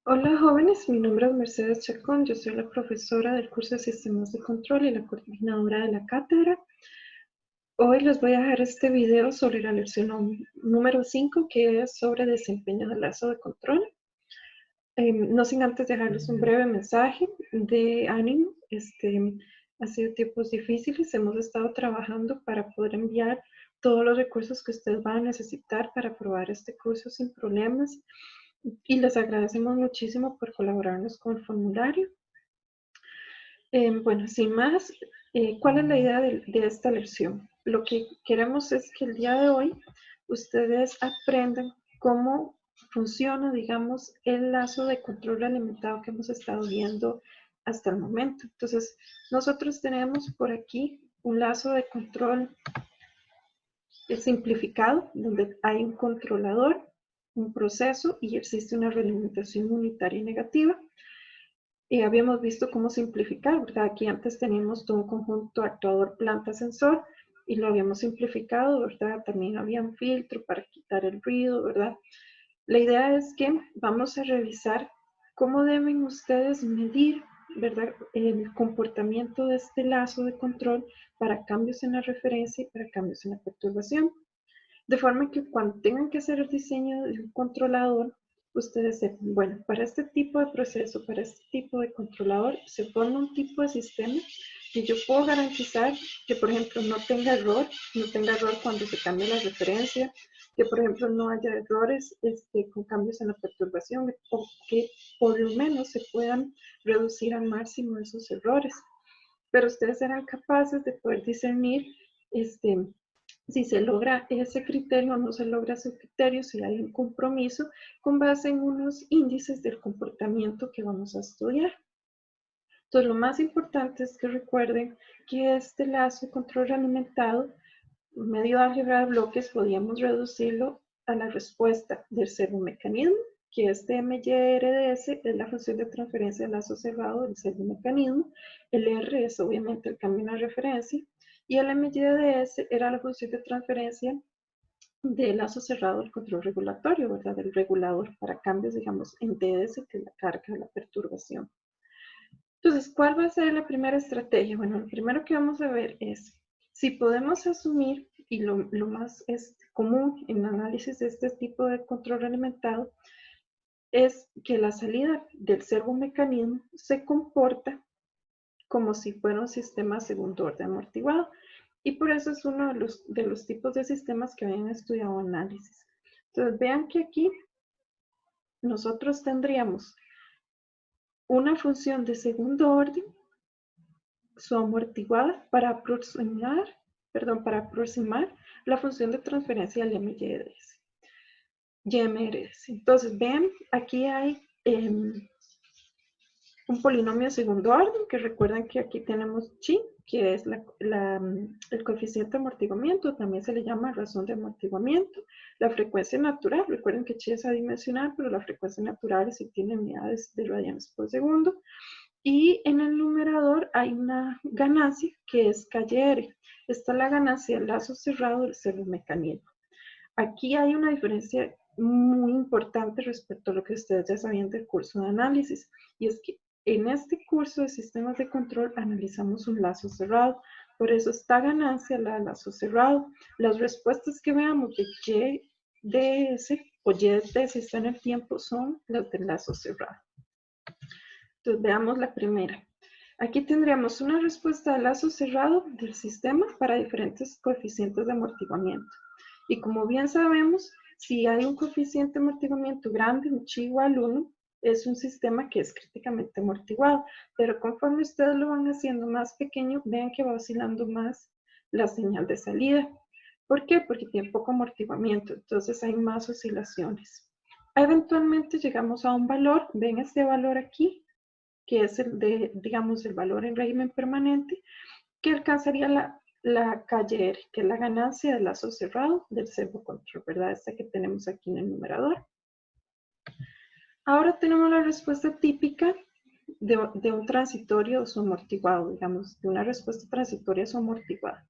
Hola jóvenes, mi nombre es Mercedes Chacón, yo soy la profesora del curso de Sistemas de Control y la coordinadora de la cátedra. Hoy les voy a dejar este video sobre la lección número 5, que es sobre desempeño del lazo de control. No sin antes dejarles un breve mensaje de ánimo. Ha sido tiempos difíciles, hemos estado trabajando para poder enviar todos los recursos que ustedes van a necesitar para aprobar este curso sin problemas. Y les agradecemos muchísimo por colaborarnos con el formulario. Bueno, sin más, ¿cuál es la idea de esta lección? Lo que queremos es que el día de hoy ustedes aprendan cómo funciona, digamos, el lazo de control alimentado que hemos estado viendo hasta el momento. Entonces, nosotros tenemos por aquí un lazo de control simplificado, donde hay un controlador, un proceso y existe una realimentación unitaria y negativa. Habíamos visto cómo simplificar, ¿verdad? Aquí antes teníamos todo un conjunto actuador, planta, sensor, y lo habíamos simplificado, ¿verdad? También había un filtro para quitar el ruido, ¿verdad? La idea es que vamos a revisar cómo deben ustedes medir, ¿verdad? El comportamiento de este lazo de control para cambios en la referencia y para cambios en la perturbación. De forma que cuando tengan que hacer el diseño de un controlador, ustedes sepan, bueno, para este tipo de proceso, para este tipo de controlador, se forma un tipo de sistema que yo puedo garantizar que, por ejemplo, no tenga error cuando se cambie la referencia, que, por ejemplo, no haya errores con cambios en la perturbación, o que por lo menos se puedan reducir al máximo esos errores. Pero ustedes serán capaces de poder discernir si se logra ese criterio o no se logra ese criterio, si hay un compromiso con base en unos índices del comportamiento que vamos a estudiar. Entonces, lo más importante es que recuerden que este lazo de control realimentado, medio de álgebra de bloques, podíamos reducirlo a la respuesta del servomecanismo, que este MYRDS es la función de transferencia del lazo cerrado del servomecanismo. El R es obviamente el cambio en la referencia, y el MYDS era la función de transferencia del lazo cerrado del control regulatorio, ¿verdad? Del regulador para cambios, digamos, en DS, que es la carga, la perturbación. Entonces, ¿cuál va a ser la primera estrategia? Bueno, lo primero que vamos a ver es si podemos asumir, y lo más común en análisis de este tipo de control alimentado, es que la salida del servomecanismo se comporta como si fuera un sistema segundo orden amortiguado. Y por eso es uno de los tipos de sistemas que habían estudiado análisis. Entonces, vean que aquí nosotros tendríamos una función de segundo orden, su amortiguada para aproximar la función de transferencia del YMRS. Entonces, ven, aquí hay un polinomio de segundo orden, que recuerdan que aquí tenemos chi, que es el coeficiente de amortiguamiento, también se le llama razón de amortiguamiento. La frecuencia natural, recuerden que chi es adimensional, pero la frecuencia natural sí tiene unidades de radianes por segundo. Y en el numerador hay una ganancia que es KR. Esta es la ganancia del lazo cerrado del servomecanismo. Aquí hay una diferencia muy importante respecto a lo que ustedes ya sabían del curso de análisis, y es que en este curso de sistemas de control analizamos un lazo cerrado. Por eso esta ganancia, la del lazo cerrado, las respuestas que veamos de YDS o YDT si está en el tiempo son las del lazo cerrado. Entonces veamos la primera. Aquí tendríamos una respuesta de lazo cerrado del sistema para diferentes coeficientes de amortiguamiento. Y como bien sabemos, si hay un coeficiente de amortiguamiento grande, un chi igual 1, es un sistema que es críticamente amortiguado. Pero conforme ustedes lo van haciendo más pequeño, vean que va oscilando más la señal de salida. ¿Por qué? Porque tiene poco amortiguamiento, entonces hay más oscilaciones. Eventualmente llegamos a un valor, ven este valor aquí, que es digamos, el valor en régimen permanente, que alcanzaría la KR, que es la ganancia del lazo cerrado del servocontrol, ¿verdad? Esta que tenemos aquí en el numerador. Ahora tenemos la respuesta típica de un transitorio o su amortiguado, digamos, de una respuesta transitoria o su amortiguada.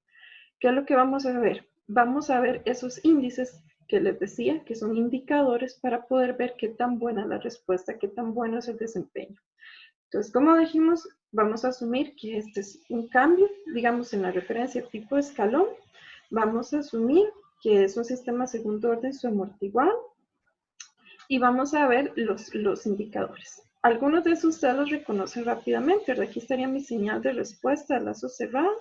¿Qué es lo que vamos a ver? Vamos a ver esos índices que les decía, que son indicadores para poder ver qué tan buena es la respuesta, qué tan bueno es el desempeño. Entonces, como dijimos, vamos a asumir que este es un cambio, digamos, en la referencia tipo escalón. Vamos a asumir que es un sistema segundo orden suamortiguado y vamos a ver los indicadores. Algunos de esos ustedes los reconocen rápidamente. Aquí estaría mi señal de respuesta al lazo cerrado,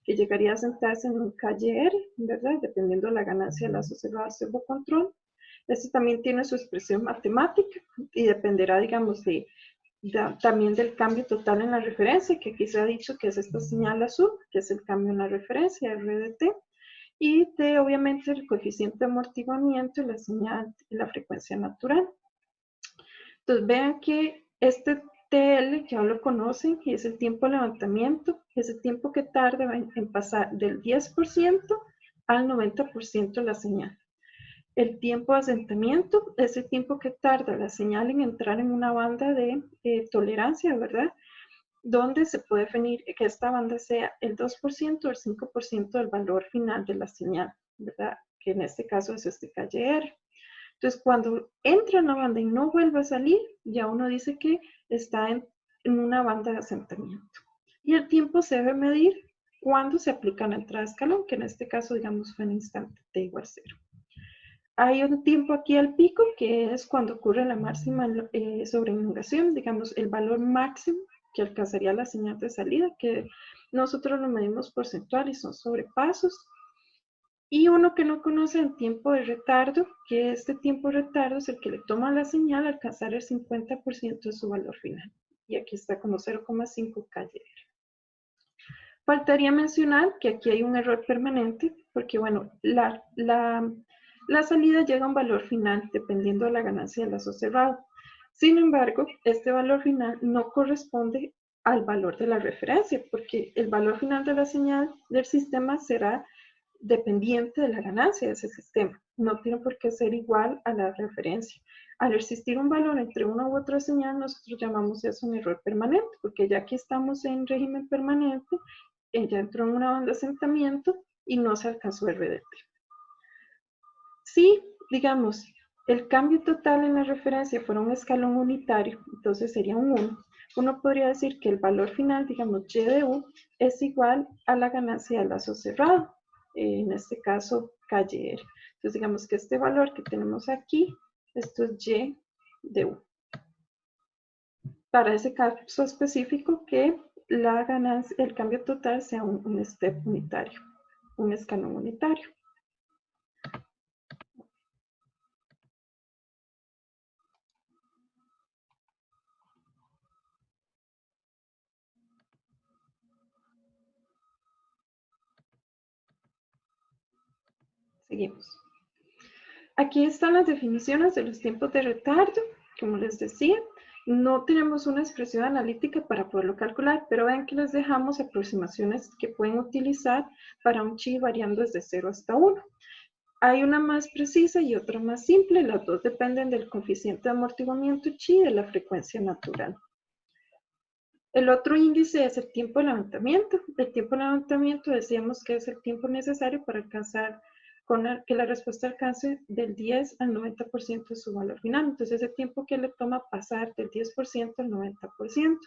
que llegaría a sentarse en un KR, ¿verdad? Dependiendo de la ganancia del lazo cerrado servocontrol. Este también tiene su expresión matemática y dependerá, digamos, también del cambio total en la referencia, que aquí se ha dicho que es esta señal azul, que es el cambio en la referencia, RDT, y de, obviamente, el coeficiente de amortiguamiento y la señal y la frecuencia natural. Entonces, vean que este TL, que aún lo conocen, que es el tiempo de levantamiento, es el tiempo que tarda en pasar del 10% al 90% la señal. El tiempo de asentamiento es el tiempo que tarda la señal en entrar en una banda de tolerancia, ¿verdad? Donde se puede definir que esta banda sea el 2% o el 5% del valor final de la señal, ¿verdad? Que en este caso es este KR. Entonces, cuando entra en la banda y no vuelve a salir, ya uno dice que está en una banda de asentamiento. Y el tiempo se debe medir cuando se aplica la entrada de escalón, que en este caso, digamos, fue en instante t igual a 0. Hay un tiempo aquí al pico, que es cuando ocurre la máxima sobreinundación, digamos, el valor máximo que alcanzaría la señal de salida, que nosotros lo medimos porcentual y son sobrepasos. Y uno que no conoce el tiempo de retardo, que este tiempo de retardo es el que le toma a la señal alcanzar el 50% de su valor final. Y aquí está como 0,5 KR. Faltaría mencionar que aquí hay un error permanente, porque bueno, la salida llega a un valor final dependiendo de la ganancia del lazo cerrado. Sin embargo, este valor final no corresponde al valor de la referencia, porque el valor final de la señal del sistema será dependiente de la ganancia de ese sistema. No tiene por qué ser igual a la referencia. Al existir un valor entre una u otra señal, nosotros llamamos eso un error permanente, porque ya que estamos en régimen permanente, ella entró en una banda de asentamiento y no se alcanzó el RDT. Si, digamos, el cambio total en la referencia fuera un escalón unitario, entonces sería un 1. Uno podría decir que el valor final, digamos, Y de U, es igual a la ganancia del lazo cerrado, en este caso, KR. Entonces, digamos que este valor que tenemos aquí, esto es Y de U. Para ese caso específico, que la ganancia, el cambio total sea un step unitario, un escalón unitario. Seguimos. Aquí están las definiciones de los tiempos de retardo. Como les decía, no tenemos una expresión analítica para poderlo calcular, pero vean que les dejamos aproximaciones que pueden utilizar para un chi variando desde 0 hasta 1. Hay una más precisa y otra más simple. Las dos dependen del coeficiente de amortiguamiento chi y de la frecuencia natural. El otro índice es el tiempo de levantamiento. El tiempo de levantamiento decíamos que es el tiempo necesario para alcanzar que la respuesta alcance del 10 al 90% de su valor final. Entonces, ese tiempo que le toma pasar del 10% al 90%.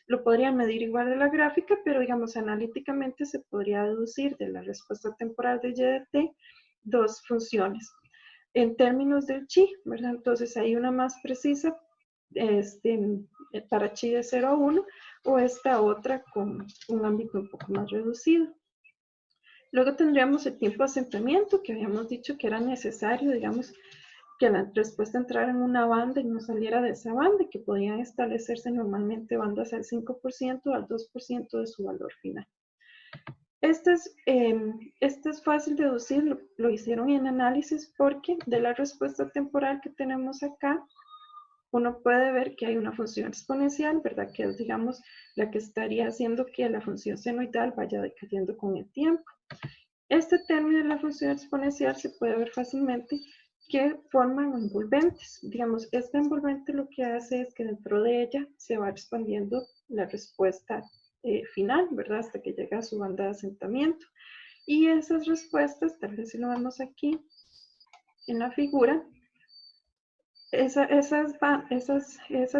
Lo podrían medir igual de la gráfica, pero digamos analíticamente se podría deducir de la respuesta temporal de Y de T dos funciones. En términos del chi, ¿verdad? Entonces hay una más precisa para chi de 0 a 1 o esta otra con un ámbito un poco más reducido. Luego tendríamos el tiempo de asentamiento, que habíamos dicho que era necesario, digamos, que la respuesta entrara en una banda y no saliera de esa banda, que podían establecerse normalmente bandas al 5% o al 2% de su valor final. Este es fácil de deducir, lo hicieron en análisis porque de la respuesta temporal que tenemos acá, uno puede ver que hay una función exponencial, ¿verdad? Que es, digamos, la que estaría haciendo que la función senoidal vaya decayendo con el tiempo. Este término de la función exponencial se puede ver fácilmente que forman envolventes. Digamos, esta envolvente lo que hace es que dentro de ella se va expandiendo la respuesta final, ¿verdad? Hasta que llega a su banda de asentamiento. Y esas respuestas, tal vez si lo vemos aquí, en la figura, esas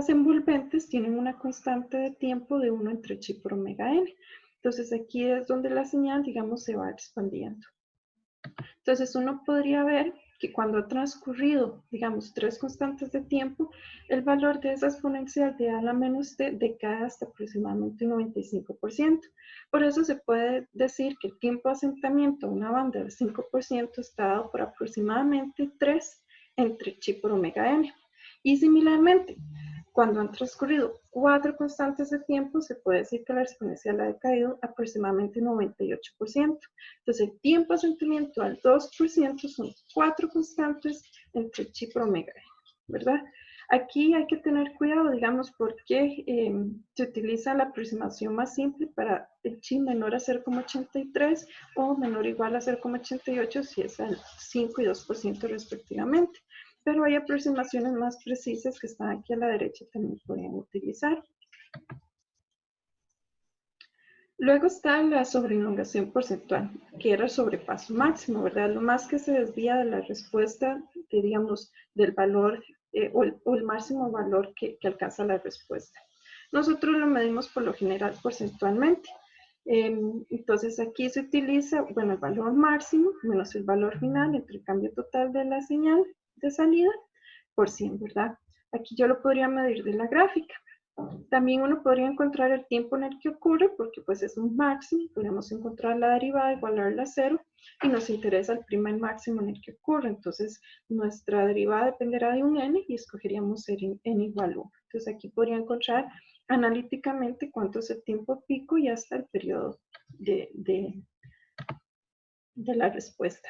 envolventes tienen una constante de tiempo de 1 entre chi por omega n. Entonces aquí es donde la señal, digamos, se va expandiendo. Entonces uno podría ver que cuando ha transcurrido, digamos, 3 constantes de tiempo, el valor de esa exponencial de a la menos t decae hasta aproximadamente un 95%. Por eso se puede decir que el tiempo de asentamiento a una banda del 5% está dado por aproximadamente 3 entre chi por omega n. Y similarmente, cuando han transcurrido 4 constantes de tiempo, se puede decir que la exponencial ha decaído aproximadamente un 98%. Entonces, el tiempo de asentamiento al 2% son 4 constantes entre chi por omega n, ¿verdad? Aquí hay que tener cuidado, digamos, porque se utiliza la aproximación más simple para el chi menor a 0,83 o menor o igual a 0,88 si es al 5 y 2% respectivamente. Pero hay aproximaciones más precisas que están aquí a la derecha también pueden utilizar. Luego está la sobreelongación porcentual, que era el sobrepaso máximo, ¿verdad? Lo más que se desvía de la respuesta, digamos, del valor o el máximo valor que alcanza la respuesta. Nosotros lo medimos por lo general porcentualmente. Entonces aquí se utiliza, bueno, el valor máximo menos el valor final entre el cambio total de la señal de salida por 100, ¿verdad? Aquí yo lo podría medir de la gráfica. También uno podría encontrar el tiempo en el que ocurre, porque pues es un máximo, podemos encontrar la derivada, igualarla a 0, y nos interesa el primer máximo en el que ocurre. Entonces, nuestra derivada dependerá de un n y escogeríamos n igual a 1. Entonces, aquí podría encontrar analíticamente cuánto es el tiempo pico y hasta el periodo de la respuesta.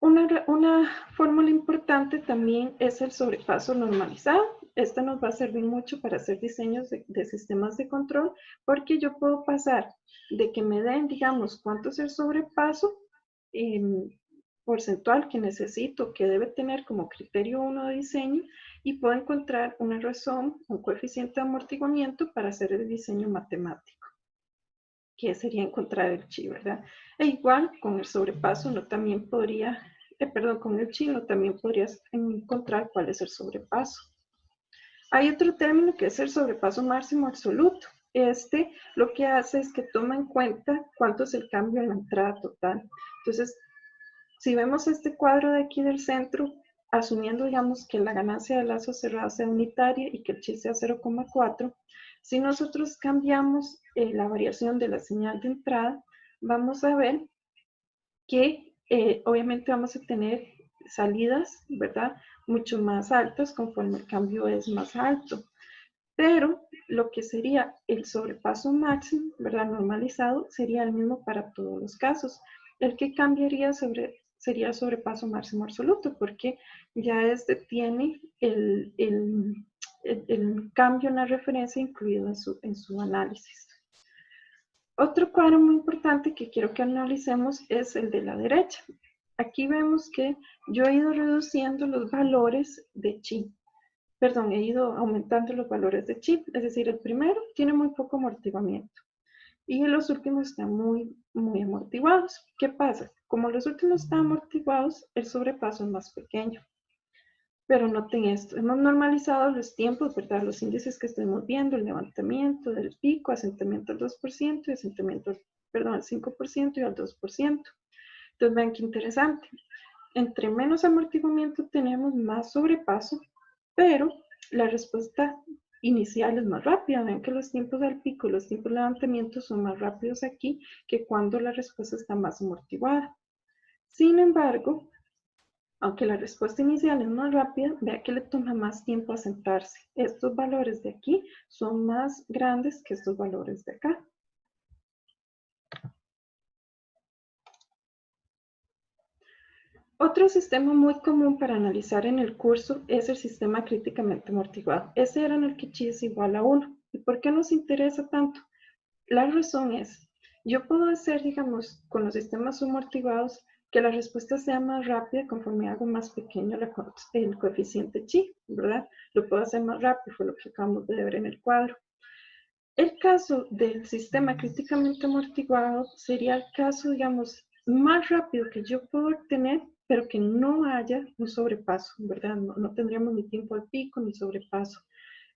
Una fórmula importante también es el sobrepaso normalizado. Esta nos va a servir mucho para hacer diseños de sistemas de control, porque yo puedo pasar de que me den, digamos, cuánto es el sobrepaso porcentual que necesito, que debe tener como criterio 1 de diseño, y puedo encontrar una razón, un coeficiente de amortiguamiento para hacer el diseño matemático, que sería encontrar el chi, ¿verdad? E igual con el sobrepaso no también podría, con el chi no también podrías encontrar cuál es el sobrepaso. Hay otro término que es el sobrepaso máximo absoluto. Este lo que hace es que toma en cuenta cuánto es el cambio en la entrada total. Entonces, si vemos este cuadro de aquí del centro, asumiendo, digamos, que la ganancia de lazo cerrado sea unitaria y que el chi sea 0,4, si nosotros cambiamos la variación de la señal de entrada, vamos a ver que obviamente vamos a tener salidas, ¿verdad? Mucho más altas conforme el cambio es más alto. Pero lo que sería el sobrepaso máximo, ¿verdad? Normalizado, sería el mismo para todos los casos. El que cambiaría sería el sobrepaso máximo absoluto, porque ya este tiene el cambio en la referencia incluido en su análisis. Otro cuadro muy importante que quiero que analicemos es el de la derecha. Aquí vemos que yo he ido reduciendo los valores de chi. Perdón, he ido aumentando los valores de chi. Es decir, el primero tiene muy poco amortiguamiento y los últimos están muy amortiguados. ¿Qué pasa? Como los últimos están amortiguados, el sobrepaso es más pequeño. Pero noten esto, hemos normalizado los tiempos, ¿verdad? Los índices que estamos viendo, el levantamiento del pico, asentamiento al 2% y asentamiento, perdón, al 5% y al 2%. Entonces vean qué interesante. Entre menos amortiguamiento tenemos, más sobrepaso, pero la respuesta inicial es más rápida. Ven que los tiempos al pico y los tiempos de levantamiento son más rápidos aquí que cuando la respuesta está más amortiguada. Sin embargo, aunque la respuesta inicial es más rápida, vea que le toma más tiempo asentarse. Estos valores de aquí son más grandes que estos valores de acá. Otro sistema muy común para analizar en el curso es el sistema críticamente amortiguado. Ese era en el que chi es igual a 1. ¿Y por qué nos interesa tanto? La razón es, yo puedo hacer, digamos, con los sistemas amortiguados, que la respuesta sea más rápida conforme hago más pequeño el coeficiente chi, ¿verdad? Lo puedo hacer más rápido, fue lo que acabamos de ver en el cuadro. El caso del sistema críticamente amortiguado sería el caso, digamos, más rápido que yo puedo obtener, pero que no haya un sobrepaso, ¿verdad? No tendríamos ni tiempo al pico ni sobrepaso.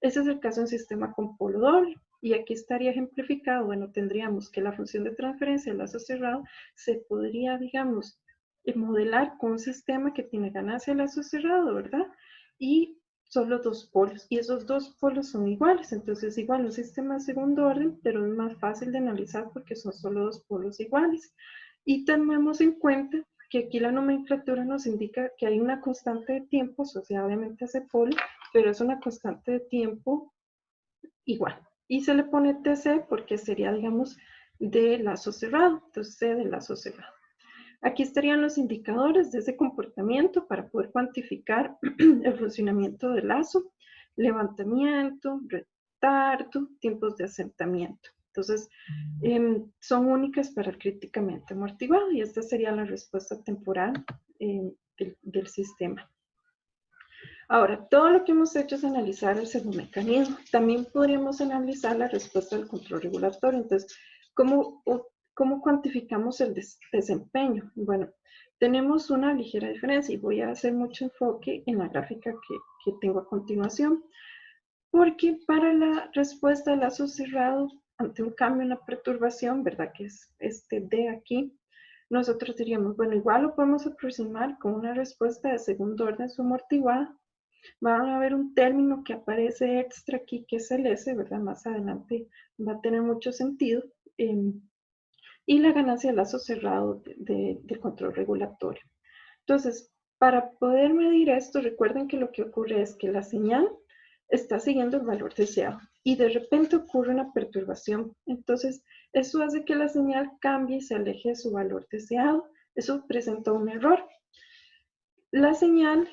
Ese es el caso en sistema con polo doble. Y aquí estaría ejemplificado, bueno, tendríamos que la función de transferencia del lazo cerrado se podría, digamos, modelar con un sistema que tiene ganancia de lazo cerrado, ¿verdad? Y solo dos polos, y esos dos polos son iguales, entonces igual un sistema de segundo orden, pero es más fácil de analizar porque son solo dos polos iguales. Y tenemos en cuenta que aquí la nomenclatura nos indica que hay una constante de tiempo asociada obviamente a ese polo, pero es una constante de tiempo igual. Y se le pone TC porque sería, digamos, de lazo cerrado, entonces C de lazo cerrado. Aquí estarían los indicadores de ese comportamiento para poder cuantificar el funcionamiento del lazo, levantamiento, retardo, tiempos de asentamiento. Entonces, son únicas para el críticamente amortiguado y esta sería la respuesta temporal del sistema. Ahora, todo lo que hemos hecho es analizar el servomecanismo. También podríamos analizar la respuesta del control regulatorio. Entonces, ¿cómo cuantificamos el desempeño? Bueno, tenemos una ligera diferencia y voy a hacer mucho enfoque en la gráfica que tengo a continuación, porque para la respuesta al lazo cerrado ante un cambio en la perturbación, ¿verdad? Que es este D aquí, nosotros diríamos, bueno, igual lo podemos aproximar con una respuesta de segundo orden subamortiguada. Van a ver un término que aparece extra aquí, que es el S, ¿verdad? Más adelante va a tener mucho sentido. Y la ganancia de lazo cerrado de control regulatorio. Entonces, para poder medir esto, recuerden que lo que ocurre es que la señal está siguiendo el valor deseado y de repente ocurre una perturbación. Entonces, eso hace que la señal cambie y se aleje de su valor deseado. Eso presenta un error. La señal,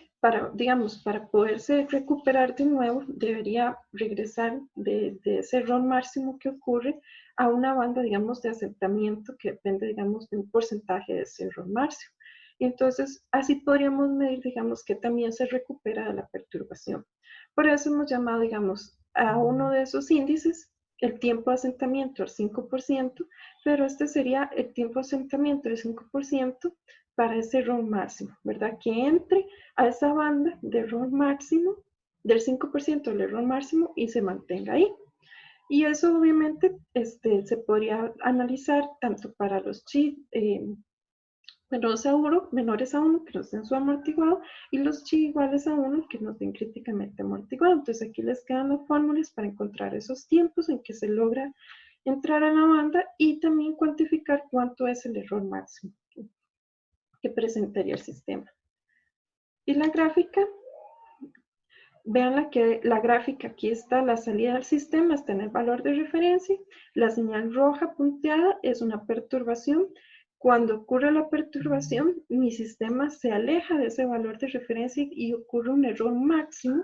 digamos, para poderse recuperar de nuevo, debería regresar de ese error máximo que ocurre a una banda, digamos, de asentamiento que depende, digamos, de un porcentaje de ese error máximo. Y entonces, así podríamos medir, digamos, que también se recupera de la perturbación. Por eso hemos llamado, digamos, a uno de esos índices el tiempo de asentamiento al 5%, pero este sería el tiempo de asentamiento del 5% para ese error máximo, ¿verdad? Que entre a esa banda de error máximo, del 5% del error máximo y se mantenga ahí. Y eso obviamente se podría analizar tanto para los chips menores a 1 que nos den su amortiguado y los chi iguales a 1 que nos den críticamente amortiguado. Entonces aquí les quedan las fórmulas para encontrar esos tiempos en que se logra entrar a la banda y también cuantificar cuánto es el error máximo que presentaría el sistema. Y la gráfica, vean la gráfica, aquí está la salida del sistema, está en el valor de referencia, la señal roja punteada es una perturbación. Cuando ocurre la perturbación, mi sistema se aleja de ese valor de referencia y ocurre un error máximo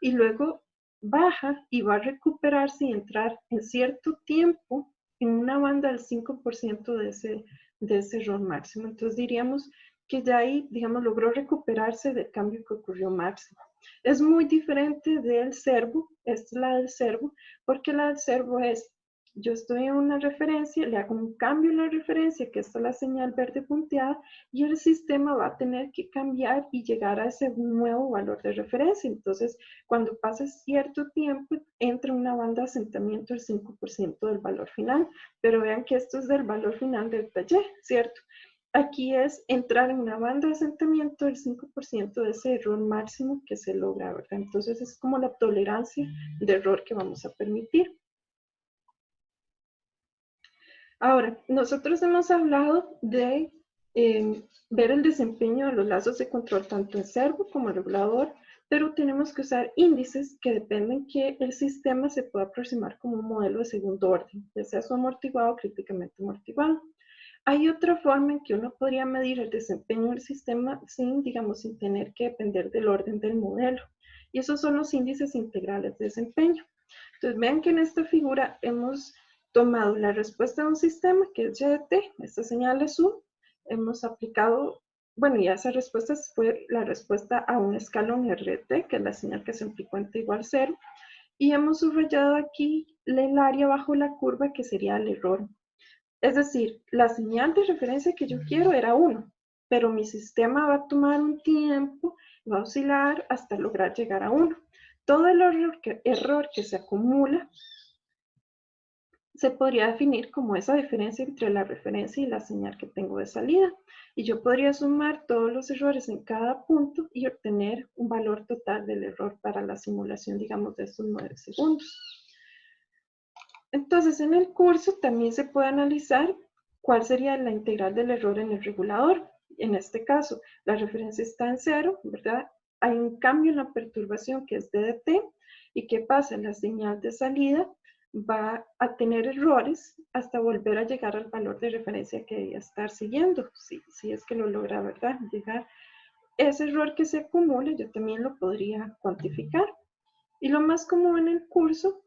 y luego baja y va a recuperarse y entrar en cierto tiempo en una banda del 5% de ese error máximo. Entonces diríamos que ya ahí, digamos, logró recuperarse del cambio que ocurrió máximo. Es muy diferente del servo, esta es la del servo, porque la del servo es, yo estoy en una referencia, le hago un cambio en la referencia, que está la señal verde punteada, y el sistema va a tener que cambiar y llegar a ese nuevo valor de referencia. Entonces, cuando pase cierto tiempo, entra una banda de asentamiento del 5% del valor final, pero vean que esto es del valor final del taller, ¿cierto? Aquí es entrar en una banda de asentamiento del 5% de ese error máximo que se logra, ¿verdad? Entonces es como la tolerancia de error que vamos a permitir. Ahora, nosotros hemos hablado de ver el desempeño de los lazos de control tanto en servo como en regulador, pero tenemos que usar índices que dependen que el sistema se pueda aproximar como un modelo de segundo orden, ya sea su amortiguado o críticamente amortiguado. Hay otra forma en que uno podría medir el desempeño del sistema sin, digamos, sin tener que depender del orden del modelo. Y esos son los índices integrales de desempeño. Entonces, vean que en esta figura hemos tomado la respuesta de un sistema, que es YDT, esta señal azul, hemos aplicado, bueno, y esa respuesta fue la respuesta a un escalón RT, que es la señal que se aplicó en T igual 0, y hemos subrayado aquí el área bajo la curva, que sería el error Es decir, la señal de referencia que yo quiero era 1, pero mi sistema va a tomar un tiempo, va a oscilar hasta lograr llegar a 1. Todo el error que se acumula se podría definir como esa diferencia entre la referencia y la señal que tengo de salida. Y yo podría sumar todos los errores en cada punto y obtener un valor total del error para la simulación, digamos, de estos 9 segundos. Entonces, en el curso también se puede analizar cuál sería la integral del error en el regulador. En este caso, la referencia está en 0, ¿verdad? Hay un cambio en la perturbación que es DDT. ¿Y qué pasa? La señal de salida va a tener errores hasta volver a llegar al valor de referencia que debía estar siguiendo. Si es que lo logra, ¿verdad? Llegar. Ese error que se acumula, yo también lo podría cuantificar. Y lo más común en el curso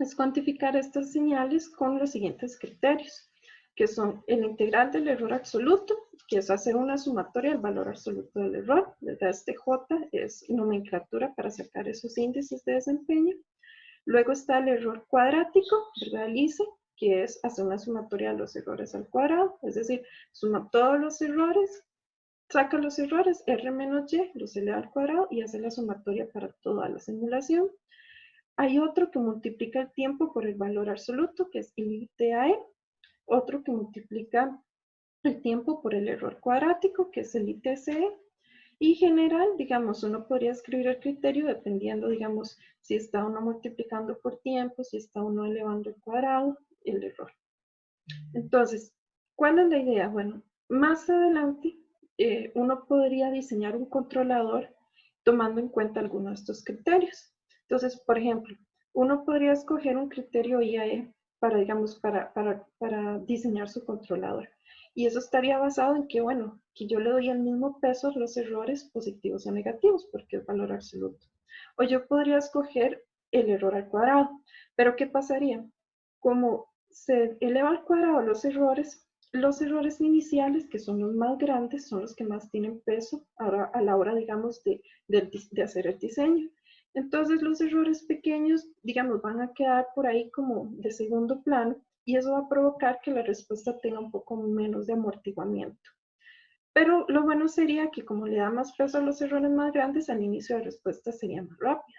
es cuantificar estas señales con los siguientes criterios, que son el integral del error absoluto, que es hacer una sumatoria del valor absoluto del error, ¿verdad? Este J es nomenclatura para sacar esos índices de desempeño. Luego está el error cuadrático, ¿verdad? El ICE, que es hacer una sumatoria de los errores al cuadrado, es decir, suma todos los errores, saca los errores, R menos Y, los eleva al cuadrado y hace la sumatoria para toda la simulación. Hay otro que multiplica el tiempo por el valor absoluto, que es ITAE. Otro que multiplica el tiempo por el error cuadrático, que es el ITCE. Y general, digamos, uno podría escribir el criterio dependiendo, digamos, si está uno multiplicando por tiempo, si está uno elevando el cuadrado, el error. Entonces, ¿cuál es la idea? Bueno, más adelante uno podría diseñar un controlador tomando en cuenta algunos de estos criterios. Entonces, por ejemplo, uno podría escoger un criterio IAE para, digamos, para diseñar su controlador. Y eso estaría basado en que, bueno, que yo le doy el mismo peso a los errores positivos o negativos, porque es valor absoluto. O yo podría escoger el error al cuadrado. Pero ¿qué pasaría? Como se eleva al cuadrado los errores iniciales, que son los más grandes, son los que más tienen peso ahora, a la hora, digamos, de hacer el diseño. Entonces los errores pequeños, digamos, van a quedar por ahí como de segundo plano y eso va a provocar que la respuesta tenga un poco menos de amortiguamiento. Pero lo bueno sería que como le da más peso a los errores más grandes, al inicio de la respuesta sería más rápida.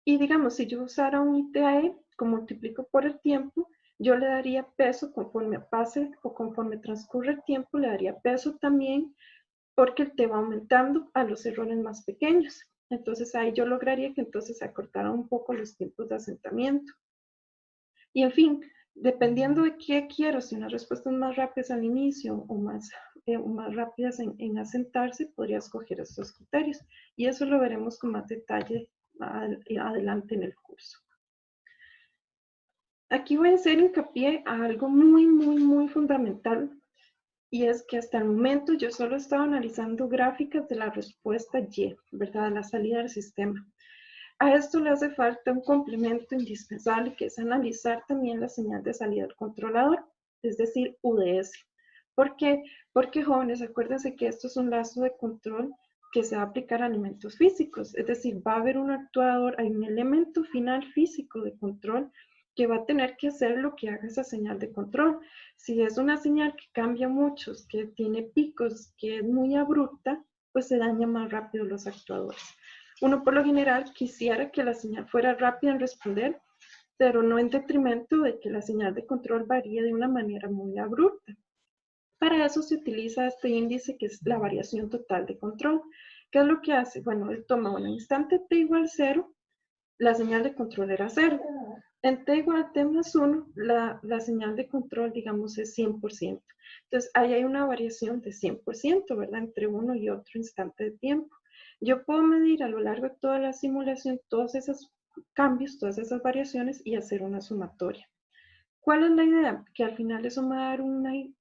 Y digamos, si yo usara un ITAE, como multiplico por el tiempo, yo le daría peso conforme pase o conforme transcurre el tiempo, le daría peso también porque el T va aumentando a los errores más pequeños. Entonces ahí yo lograría que entonces se acortaran un poco los tiempos de asentamiento. Y en fin, dependiendo de qué quiero, si unas respuestas más rápidas al inicio o más rápidas en asentarse, podría escoger estos criterios. Y eso lo veremos con más detalle adelante en el curso. Aquí voy a hacer hincapié a algo muy fundamental y es que hasta el momento yo solo he estado analizando gráficas de la respuesta Y, ¿verdad? De la salida del sistema. A esto le hace falta un complemento indispensable que es analizar también la señal de salida del controlador, es decir, UDS. ¿Por qué? Porque jóvenes, acuérdense que esto es un lazo de control que se va a aplicar a elementos físicos, es decir, va a haber un actuador, hay un elemento final físico de control que va a tener que hacer lo que haga esa señal de control. Si es una señal que cambia mucho, que tiene picos, que es muy abrupta, pues se daña más rápido los actuadores. Uno por lo general quisiera que la señal fuera rápida en responder, pero no en detrimento de que la señal de control varíe de una manera muy abrupta. Para eso se utiliza este índice que es la variación total de control. ¿Qué es lo que hace? Bueno, él toma un instante t igual 0, la señal de control era 0. En t igual a t más 1, la señal de control, digamos, es 100%. Entonces, ahí hay una variación de 100%, ¿verdad? Entre uno y otro instante de tiempo. Yo puedo medir a lo largo de toda la simulación todos esos cambios, todas esas variaciones y hacer una sumatoria. ¿Cuál es la idea? Que al final eso me va a dar un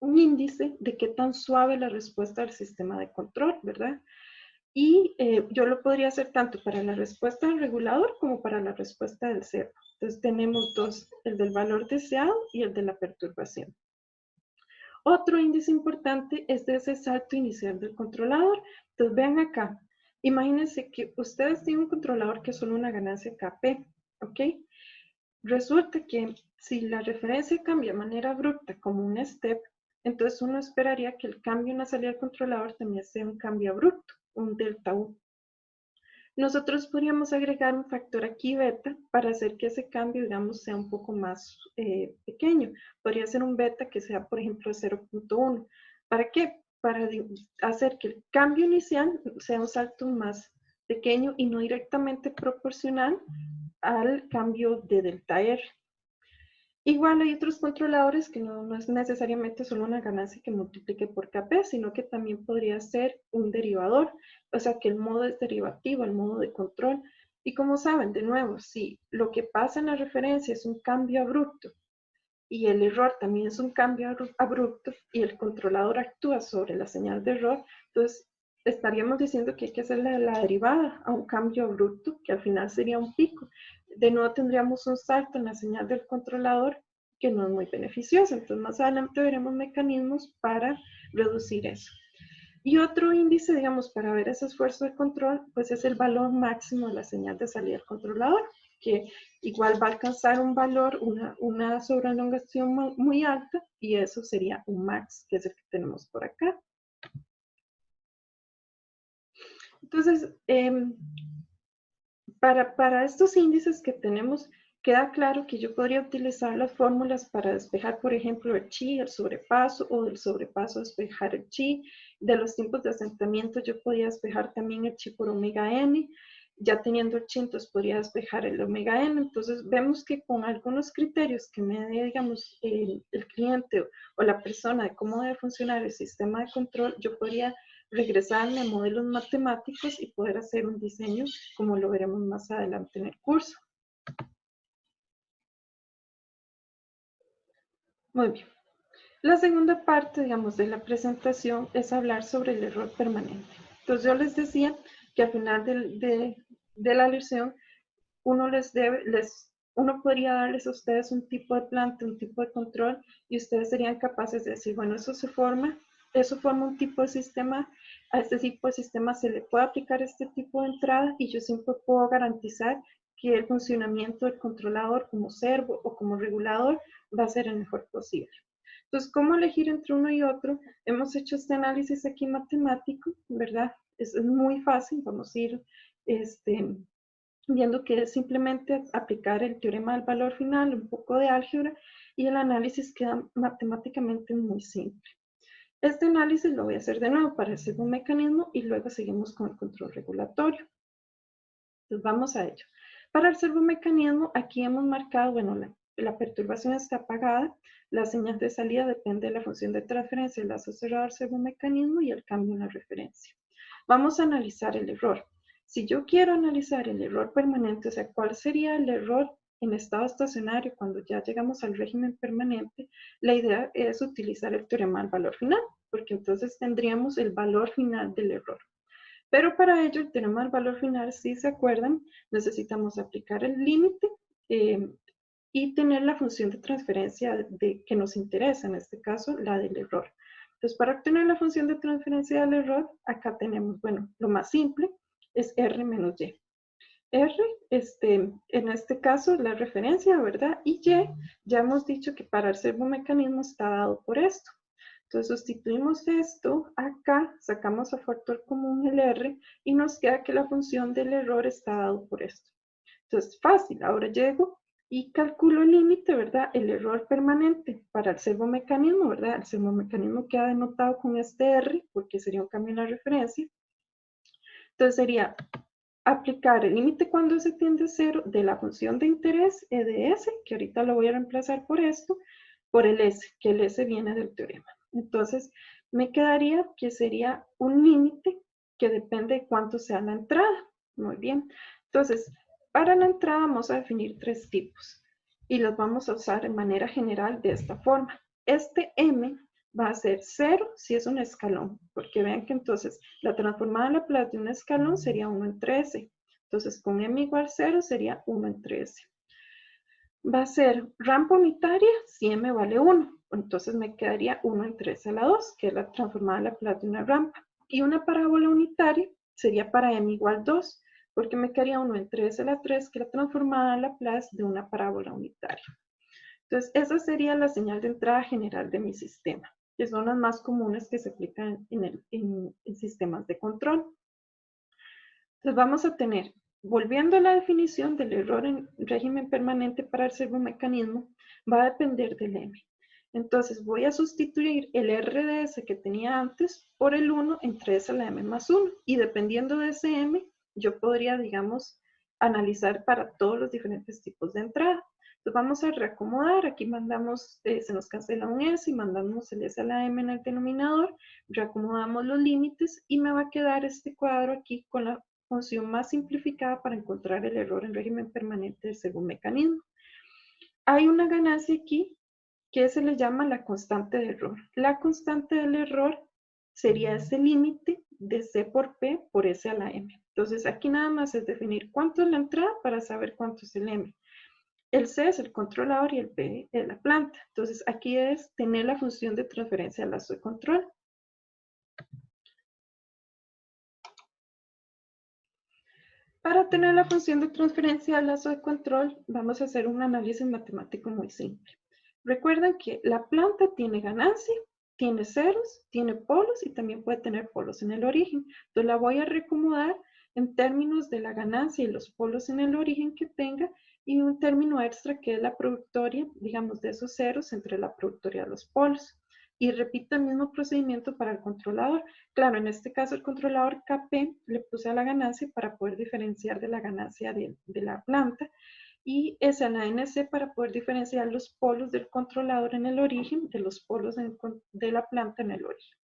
índice de qué tan suave la respuesta del sistema de control, ¿verdad? Y yo lo podría hacer tanto para la respuesta del regulador como para la respuesta del CEP. Entonces tenemos dos, el del valor deseado y el de la perturbación. Otro índice importante es de ese salto inicial del controlador. Entonces vean acá, imagínense que ustedes tienen un controlador que es solo una ganancia KP, ¿ok? resulta que si la referencia cambia de manera abrupta como un step, entonces uno esperaría que el cambio en la salida del controlador también sea un cambio abrupto, un delta U. Nosotros podríamos agregar un factor aquí beta para hacer que ese cambio, digamos, sea un poco más pequeño. Podría ser un beta que sea, por ejemplo, 0.1. ¿Para qué? Para hacer que el cambio inicial sea un salto más pequeño y no directamente proporcional al cambio de delta R. Igual hay otros controladores que no es necesariamente solo una ganancia que multiplique por Kp, sino que también podría ser un derivador, o sea que el modo es derivativo, el modo de control. Y como saben, de nuevo, si lo que pasa en la referencia es un cambio abrupto y el error también es un cambio abrupto y el controlador actúa sobre la señal de error, entonces estaríamos diciendo que hay que hacer la derivada a un cambio abrupto, que al final sería un pico. De nuevo tendríamos un salto en la señal del controlador que no es muy beneficioso. Entonces más adelante veremos mecanismos para reducir eso. Y otro índice, digamos, para ver ese esfuerzo de control, pues es el valor máximo de la señal de salida del controlador, que igual va a alcanzar un valor, una sobreelongación muy alta, y eso sería un max, que es el que tenemos por acá. Entonces, para estos índices que tenemos, queda claro que yo podría utilizar las fórmulas para despejar, por ejemplo, el chi, el sobrepaso, o del sobrepaso despejar el chi. De los tiempos de asentamiento yo podía despejar también el chi por omega n. Ya teniendo el chi, entonces podría despejar el omega n. Entonces vemos que con algunos criterios que me dé, digamos, el cliente o la persona de cómo debe funcionar el sistema de control, yo podría regresarme a modelos matemáticos y poder hacer un diseño, como lo veremos más adelante en el curso. Muy bien. La segunda parte, digamos, de la presentación es hablar sobre el error permanente. Entonces yo les decía que al final de la lección uno podría darles a ustedes un tipo de planta, un tipo de control, y ustedes serían capaces de decir, bueno, eso forma un tipo de sistema, a este tipo de sistema se le puede aplicar este tipo de entrada, y yo siempre puedo garantizar que el funcionamiento del controlador como servo o como regulador va a ser el mejor posible. Entonces, ¿cómo elegir entre uno y otro? Hemos hecho este análisis aquí matemático, ¿verdad? Es muy fácil, vamos a ir viendo que es simplemente aplicar el teorema del valor final, un poco de álgebra, y el análisis queda matemáticamente muy simple. Este análisis lo voy a hacer de nuevo para hacer un mecanismo y luego seguimos con el control regulatorio. Entonces vamos a ello. Para el servomecanismo, aquí hemos marcado, bueno, la perturbación está apagada, la señal de salida depende de la función de transferencia del lazo cerrado del servomecanismo y el cambio en la referencia. Vamos a analizar el error. Si yo quiero analizar el error permanente, o sea, ¿cuál sería el error en estado estacionario cuando ya llegamos al régimen permanente? La idea es utilizar el teorema del valor final, porque entonces tendríamos el valor final del error. Pero para ello, el teorema del valor final, si se acuerdan, necesitamos aplicar el límite y tener la función de transferencia que nos interesa, en este caso, la del error. Entonces, para obtener la función de transferencia del error, acá tenemos, bueno, lo más simple es R menos Y. R, en este caso, la referencia, ¿verdad? Y Y, ya hemos dicho que para el servomecanismo está dado por esto. Entonces sustituimos esto acá, sacamos a factor común el R y nos queda que la función del error está dado por esto. Entonces fácil, ahora llego y calculo el límite, ¿verdad? El error permanente para el servomecanismo, ¿verdad? El servomecanismo queda denotado con este R porque sería un cambio en la referencia. Entonces sería aplicar el límite cuando se tiende a cero de la función de interés E de S, que ahorita lo voy a reemplazar por esto, por el S, que el S viene del teorema. Entonces, me quedaría que sería un límite que depende de cuánto sea la entrada. Muy bien. Entonces, para la entrada vamos a definir tres tipos y los vamos a usar de manera general de esta forma. Este M va a ser 0 si es un escalón, porque vean que entonces la transformada en Laplace de un escalón sería 1 en 13. Entonces, con M igual 0 sería 1 en 13. Va a ser rampa unitaria si M vale 1. Entonces me quedaría 1 en 13 a la 2, que es la transformada en Laplace de una rampa. Y una parábola unitaria sería para M igual 2. porque me quedaría 1 entre S a la 3, que era transformada a Laplace de una parábola unitaria. Entonces, esa sería la señal de entrada general de mi sistema, que son las más comunes que se aplican en sistemas de control. Entonces, vamos a tener, volviendo a la definición del error en régimen permanente para el servomecanismo, va a depender del M. Entonces, voy a sustituir el RDS que tenía antes por el 1 entre S a la M más 1. Y dependiendo de ese M, yo podría, digamos, analizar para todos los diferentes tipos de entrada. Entonces, vamos a reacomodar. Aquí mandamos, se nos cancela un S y mandamos el S a la M en el denominador. Reacomodamos los límites y me va a quedar este cuadro aquí con la función más simplificada para encontrar el error en régimen permanente del servomecanismo. Hay una ganancia aquí que se le llama la constante de error. La constante del error sería ese límite de C por P por S a la M. Entonces aquí nada más es definir cuánto es la entrada para saber cuánto es el M. El C es el controlador y el P es la planta. Entonces aquí es tener la función de transferencia al lazo de control. Para tener la función de transferencia al lazo de control, vamos a hacer un análisis matemático muy simple. Recuerden que la planta tiene ganancia, tiene ceros, tiene polos y también puede tener polos en el origen. Entonces la voy a reacomodar en términos de la ganancia y los polos en el origen que tenga y un término extra que es la productoria, digamos, de esos ceros entre la productoria de los polos. Y repito el mismo procedimiento para el controlador. Claro, en este caso el controlador KP le puse a la ganancia para poder diferenciar de la ganancia de la planta y S a la NC para poder diferenciar los polos del controlador en el origen de los polos de la planta en el origen.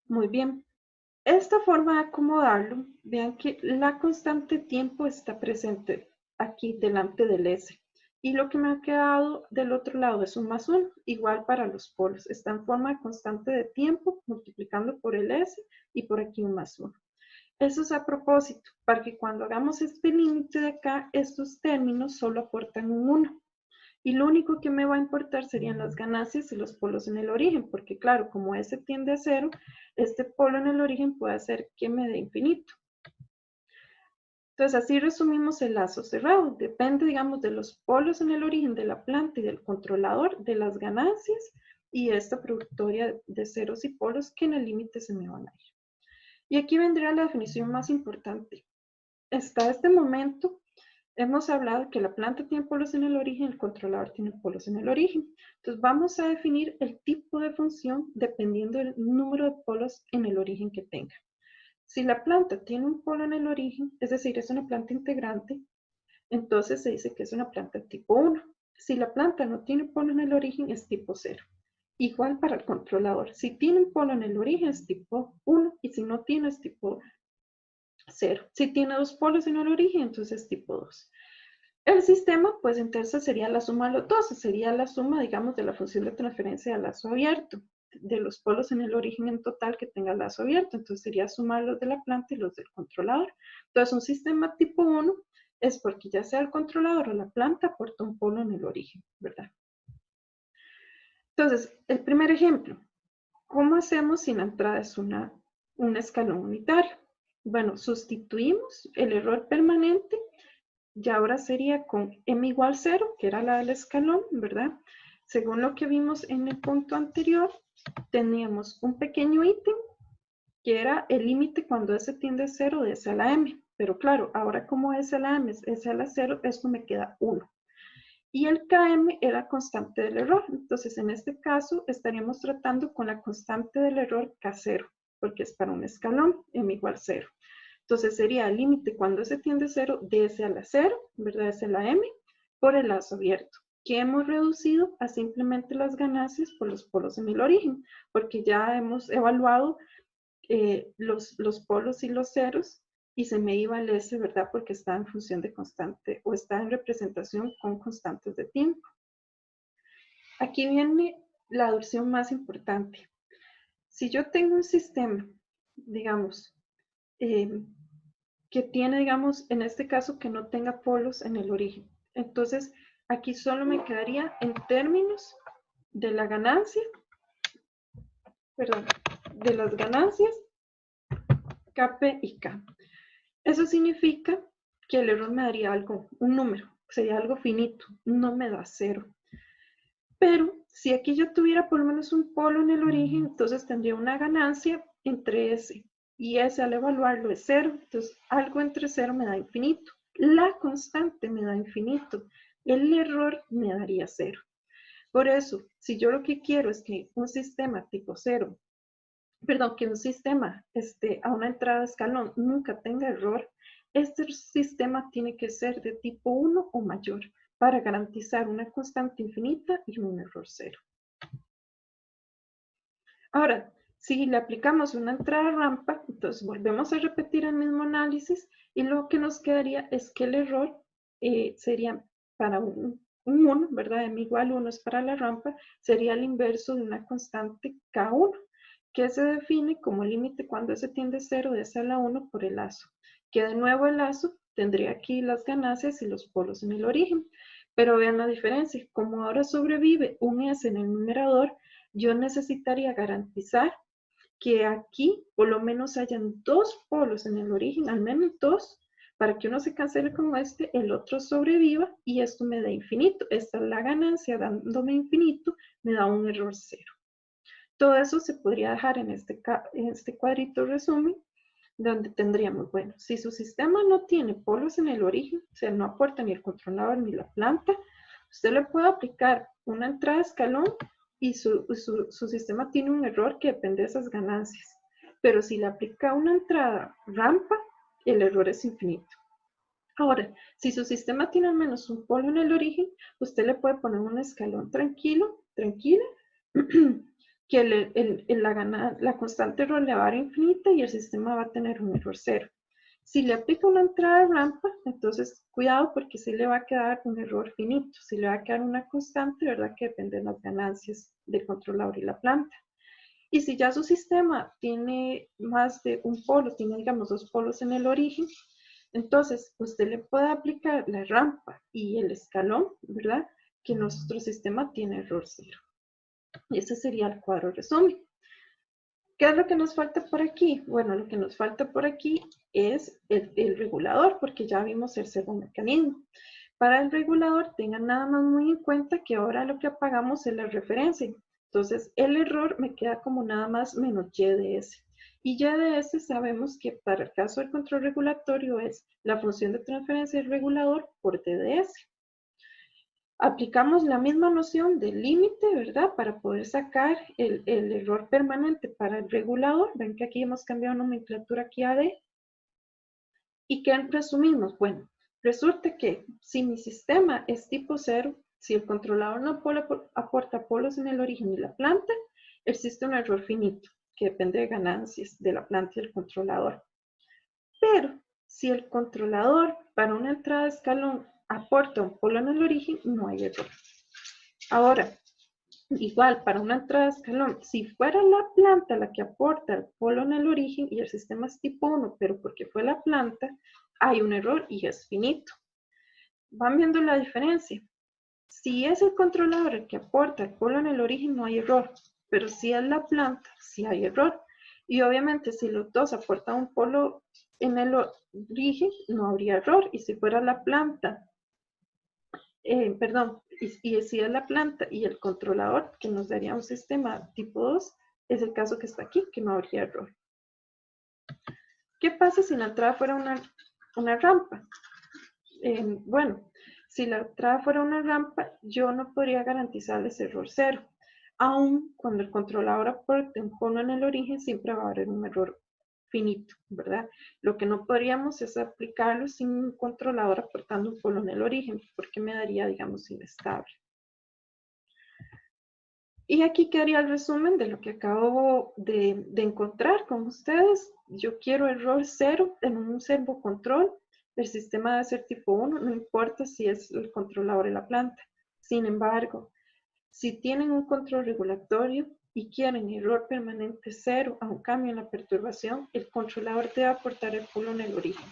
Muy bien. Esta forma de acomodarlo, vean que la constante tiempo está presente aquí delante del S. Y lo que me ha quedado del otro lado es un más 1, igual para los polos. Está en forma de constante de tiempo, multiplicando por el S y por aquí un más 1. Eso es a propósito, para que cuando hagamos este límite de acá, estos términos solo aportan un 1. Y lo único que me va a importar serían las ganancias y los polos en el origen, porque claro, como S tiende a 0, este polo en el origen puede hacer que me dé infinito. Entonces, así resumimos el lazo cerrado. Depende, digamos, de los polos en el origen de la planta y del controlador, de las ganancias y esta productoria de ceros y polos que en el límite se me van a ir. Y aquí vendría la definición más importante. Hasta este momento hemos hablado que la planta tiene polos en el origen, el controlador tiene polos en el origen. Entonces vamos a definir el tipo de función dependiendo del número de polos en el origen que tenga. Si la planta tiene un polo en el origen, es decir, es una planta integrante, entonces se dice que es una planta tipo 1. Si la planta no tiene polo en el origen, es tipo 0. Igual para el controlador. Si tiene un polo en el origen, es tipo 1 y si no tiene, es tipo 0. Si tiene dos polos en el origen, entonces es tipo 2. El sistema, pues entonces sería la suma de los dos, sería la suma, digamos, de la función de transferencia de lazo abierto, de los polos en el origen en total que tenga lazo abierto. Entonces sería sumar los de la planta y los del controlador. Entonces un sistema tipo 1 es porque ya sea el controlador o la planta aporta un polo en el origen, ¿verdad? Entonces, el primer ejemplo, ¿cómo hacemos si la entrada es un escalón unitario? Bueno, sustituimos el error permanente y ahora sería con m igual 0, que era la del escalón, ¿verdad? Según lo que vimos en el punto anterior, teníamos un pequeño ítem que era el límite cuando S tiende a 0 de S a la M. Pero claro, ahora como S a la M es S a la 0, esto me queda 1. Y el Km era constante del error. Entonces, en este caso, estaríamos tratando con la constante del error K0, porque es para un escalón, m igual 0. Entonces, sería el límite cuando S tiende a 0 de S a la 0, ¿verdad? S a la M, por el lazo abierto, que hemos reducido a simplemente las ganancias por los polos en el origen, porque ya hemos evaluado los polos y los ceros y se me iba el S, ¿verdad? Porque está en función de constante o está en representación con constantes de tiempo. Aquí viene la versión más importante. Si yo tengo un sistema, digamos, que tiene, digamos, en este caso que no tenga polos en el origen, entonces aquí solo me quedaría en términos de la ganancia, perdón, de las ganancias Kp y K. Eso significa que el error me daría algo, un número, sería algo finito, no me da 0. Pero si aquí yo tuviera por lo menos un polo en el origen, entonces tendría una ganancia entre ese. Y ese al evaluarlo es 0. Entonces algo entre 0 me da infinito. La constante me da infinito. El error me daría 0. Por eso, si yo lo que quiero es que un sistema tipo 0, perdón, que un sistema a una entrada de escalón nunca tenga error, este sistema tiene que ser de tipo 1 o mayor para garantizar una constante infinita y un error 0. Ahora, si le aplicamos una entrada rampa, entonces volvemos a repetir el mismo análisis y lo que nos quedaría es que el error sería para un 1, ¿verdad? M igual 1 es para la rampa, sería el inverso de una constante K1, que se define como límite cuando S tiende a 0 de S a la 1 por el lazo. Que de nuevo el lazo tendría aquí las ganancias y los polos en el origen. Pero vean la diferencia, como ahora sobrevive un S en el numerador, yo necesitaría garantizar que aquí por lo menos hayan 2 polos en el origen, al menos 2, para que uno se cancele con el otro sobreviva y esto me da infinito. Esta es la ganancia, dándome infinito, me da un error 0. Todo eso se podría dejar en este cuadrito resumen, donde tendríamos, bueno, si su sistema no tiene polos en el origen, o sea, no aporta ni el controlador ni la planta, usted le puede aplicar una entrada de escalón y su sistema tiene un error que depende de esas ganancias. Pero si le aplica una entrada rampa, el error es infinito. Ahora, si su sistema tiene al menos un polo en el origen, usted le puede poner un escalón tranquila, que la constante error le va a dar infinita y el sistema va a tener un error 0. Si le aplica una entrada de rampa, entonces cuidado porque sí le va a quedar un error finito, si le va a quedar una constante, ¿verdad? Que depende de las ganancias del controlador y la planta. Y si ya su sistema tiene más de un polo, tiene digamos 2 polos en el origen, entonces usted le puede aplicar la rampa y el escalón, ¿verdad? Que nuestro sistema tiene error 0. Y ese sería el cuadro resumen. ¿Qué es lo que nos falta por aquí? Bueno, lo que nos falta por aquí es el regulador, porque ya vimos el segundo mecanismo. Para el regulador, tengan nada más muy en cuenta que ahora lo que apagamos es la referencia. Entonces, el error me queda como nada más menos y de s. Y y de s sabemos que para el caso del control regulatorio es la función de transferencia del regulador por d de s. Aplicamos la misma noción del límite, ¿verdad? Para poder sacar el error permanente para el regulador. Ven que aquí hemos cambiado nomenclatura aquí a D. ¿Y qué resumimos? Bueno, resulta que si mi sistema es tipo 0, si el controlador no aporta polos en el origen de la planta, existe un error finito, que depende de ganancias de la planta y el controlador. Pero si el controlador para una entrada de escalón aporta un polo en el origen, no hay error. Ahora, igual, para una entrada de escalón, si fuera la planta la que aporta el polo en el origen y el sistema es tipo 1, pero porque fue la planta, hay un error y es finito. ¿Van viendo la diferencia? Si es el controlador el que aporta el polo en el origen, no hay error, pero si es la planta, sí hay error. Y obviamente si los dos aportan un polo en el origen, no habría error. Y si fuera la planta perdón, y si es la planta y el controlador, que nos daría un sistema tipo 2, es el caso que está aquí, que no habría error. ¿Qué pasa si la entrada fuera una rampa? Bueno, si la entrada fuera una rampa, yo no podría garantizarles error 0. Aún cuando el controlador aporte un polo en el origen, siempre va a haber un error finito, ¿verdad? Lo que no podríamos es aplicarlo sin un controlador aportando un polo en el origen, porque me daría, digamos, inestable. Y aquí quedaría el resumen de lo que acabo de encontrar con ustedes. Yo quiero error 0 en un servocontrol. El sistema debe ser tipo 1, no importa si es el controlador de la planta. Sin embargo, si tienen un control regulatorio y quieren error permanente 0 a un cambio en la perturbación, el controlador debe aportar el polo en el origen.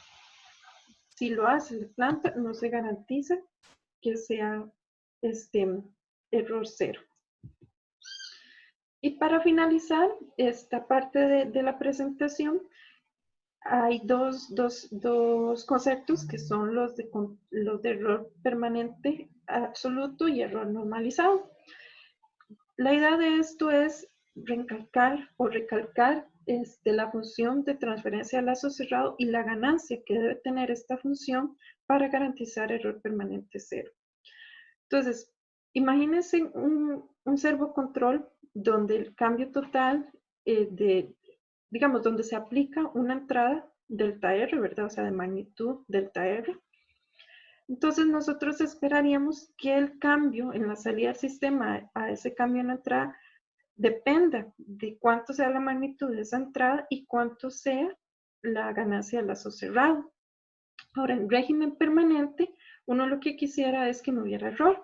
Si lo hace la planta, no se garantiza que sea error 0. Y para finalizar esta parte de la presentación, hay dos conceptos que son los de error permanente absoluto y error normalizado. La idea de esto es recalcar la función de transferencia a lazo cerrado y la ganancia que debe tener esta función para garantizar error permanente cero. Entonces, imagínense un servocontrol donde el cambio total digamos, donde se aplica una entrada delta R, ¿verdad? O sea, de magnitud delta R. Entonces nosotros esperaríamos que el cambio en la salida del sistema a ese cambio en la entrada dependa de cuánto sea la magnitud de esa entrada y cuánto sea la ganancia del lazo cerrado. Ahora, en régimen permanente, uno lo que quisiera es que no hubiera error.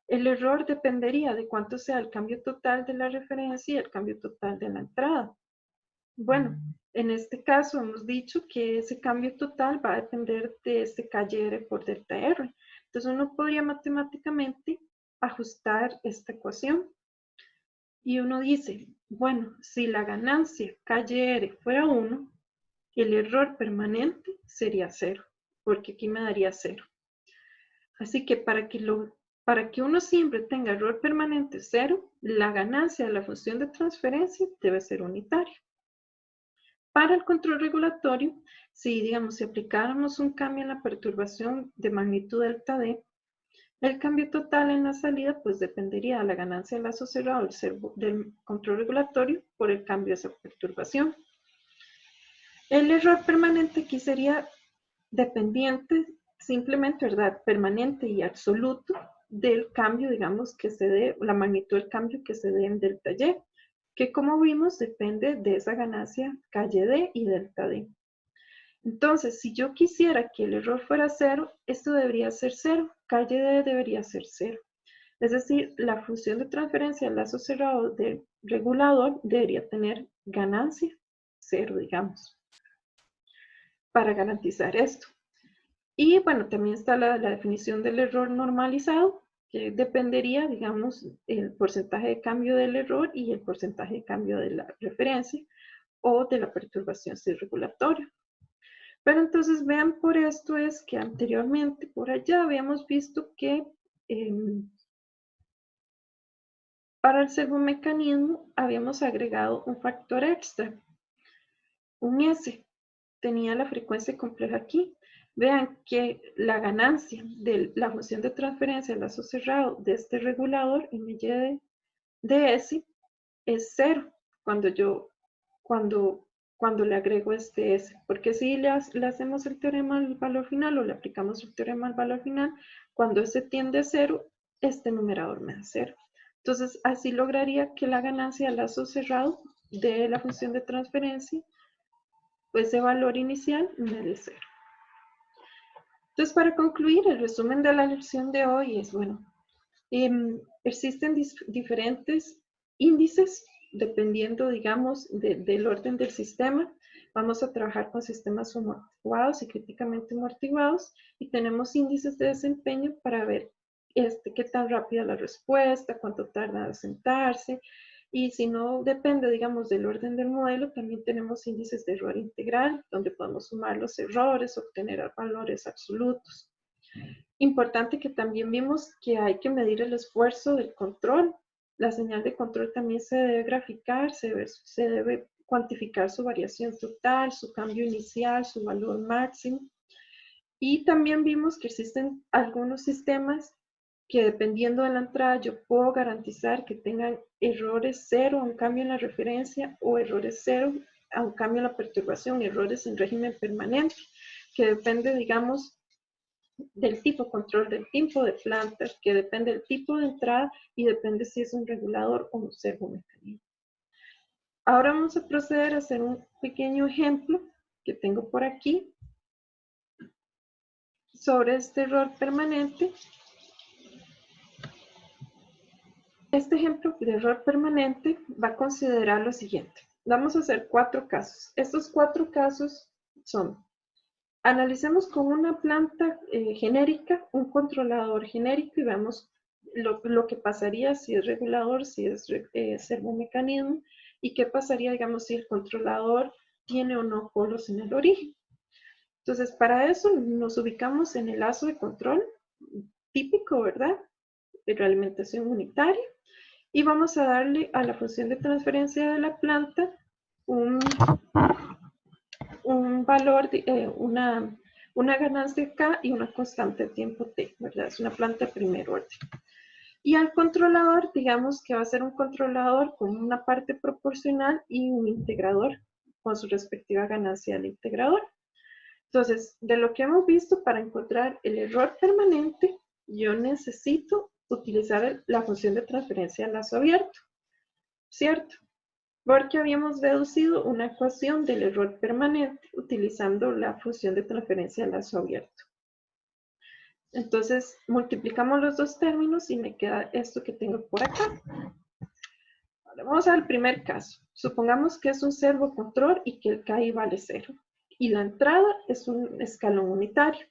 El error dependería de cuánto sea el cambio total de la referencia y el cambio total de la entrada. Bueno, en este caso hemos dicho que ese cambio total va a depender de este KR por delta R. Entonces uno podría matemáticamente ajustar esta ecuación. Y uno dice, bueno, si la ganancia KR fuera 1, el error permanente sería 0, porque aquí me daría 0. Así que para que uno siempre tenga error permanente 0, la ganancia de la función de transferencia debe ser unitaria. Para el control regulatorio, si aplicáramos un cambio en la perturbación de magnitud delta D, el cambio total en la salida pues dependería de la ganancia del lazo cerrado del control regulatorio por el cambio de esa perturbación. El error permanente aquí sería dependiente simplemente, ¿verdad? Permanente y absoluto del cambio, digamos, que se dé, la magnitud del cambio que se dé en delta Y, que como vimos depende de esa ganancia KD y delta D. Entonces, si yo quisiera que el error fuera 0, esto debería ser 0, KD debería ser 0. Es decir, la función de transferencia al lazo cerrado del regulador debería tener ganancia 0, digamos, para garantizar esto. Y bueno, también está la definición del error normalizado, que dependería, digamos, el porcentaje de cambio del error y el porcentaje de cambio de la referencia o de la perturbación regulatoria. Pero entonces vean, por esto es que anteriormente por allá habíamos visto que para el servomecanismo habíamos agregado un factor extra, un S. Tenía la frecuencia compleja aquí. Vean que la ganancia de la función de transferencia al lazo cerrado de este regulador MY de S es 0 cuando le agrego este S. Porque si le hacemos el teorema al valor final o le aplicamos el teorema al valor final, cuando S tiende a 0, este numerador me da 0. Entonces, así lograría que la ganancia al lazo cerrado de la función de transferencia, pues ese valor inicial me dé 0. Entonces, para concluir, el resumen de la lección de hoy es, bueno, existen diferentes índices dependiendo, digamos, del orden del sistema. Vamos a trabajar con sistemas amortiguados y críticamente amortiguados y tenemos índices de desempeño para ver qué tan rápida la respuesta, cuánto tarda en asentarse. Y si no depende, digamos, del orden del modelo, también tenemos índices de error integral, donde podemos sumar los errores, obtener valores absolutos. Importante que también vimos que hay que medir el esfuerzo del control. La señal de control también se debe graficar, se debe cuantificar su variación total, su cambio inicial, su valor máximo. Y también vimos que existen algunos sistemas que dependiendo de la entrada yo puedo garantizar que tengan errores 0 a un cambio en la referencia o errores 0 a un cambio en la perturbación, errores en régimen permanente, que depende, digamos, del tipo control del tipo de planta, que depende del tipo de entrada y depende si es un regulador o un servomecanismo. Ahora vamos a proceder a hacer un pequeño ejemplo que tengo por aquí sobre este error permanente. Este ejemplo de error permanente va a considerar lo siguiente. Vamos a hacer 4 casos. Estos 4 casos son: analicemos con una planta genérica, un controlador genérico y veamos lo que pasaría si es regulador, si es servomecanismo y qué pasaría, digamos, si el controlador tiene o no polos en el origen. Entonces, para eso nos ubicamos en el lazo de control típico, ¿verdad? De realimentación unitaria. Y vamos a darle a la función de transferencia de la planta un valor, una ganancia K y una constante de tiempo T, ¿verdad? Es una planta de primer orden. Y al controlador, digamos que va a ser un controlador con una parte proporcional y un integrador con su respectiva ganancia del integrador. Entonces, de lo que hemos visto, para encontrar el error permanente, yo necesito utilizar la función de transferencia al lazo abierto, ¿cierto? Porque habíamos deducido una ecuación del error permanente utilizando la función de transferencia al lazo abierto. Entonces, multiplicamos los dos términos y me queda esto que tengo por acá. Ahora vamos al primer caso. Supongamos que es un servo control y que el KI vale 0. Y la entrada es un escalón unitario.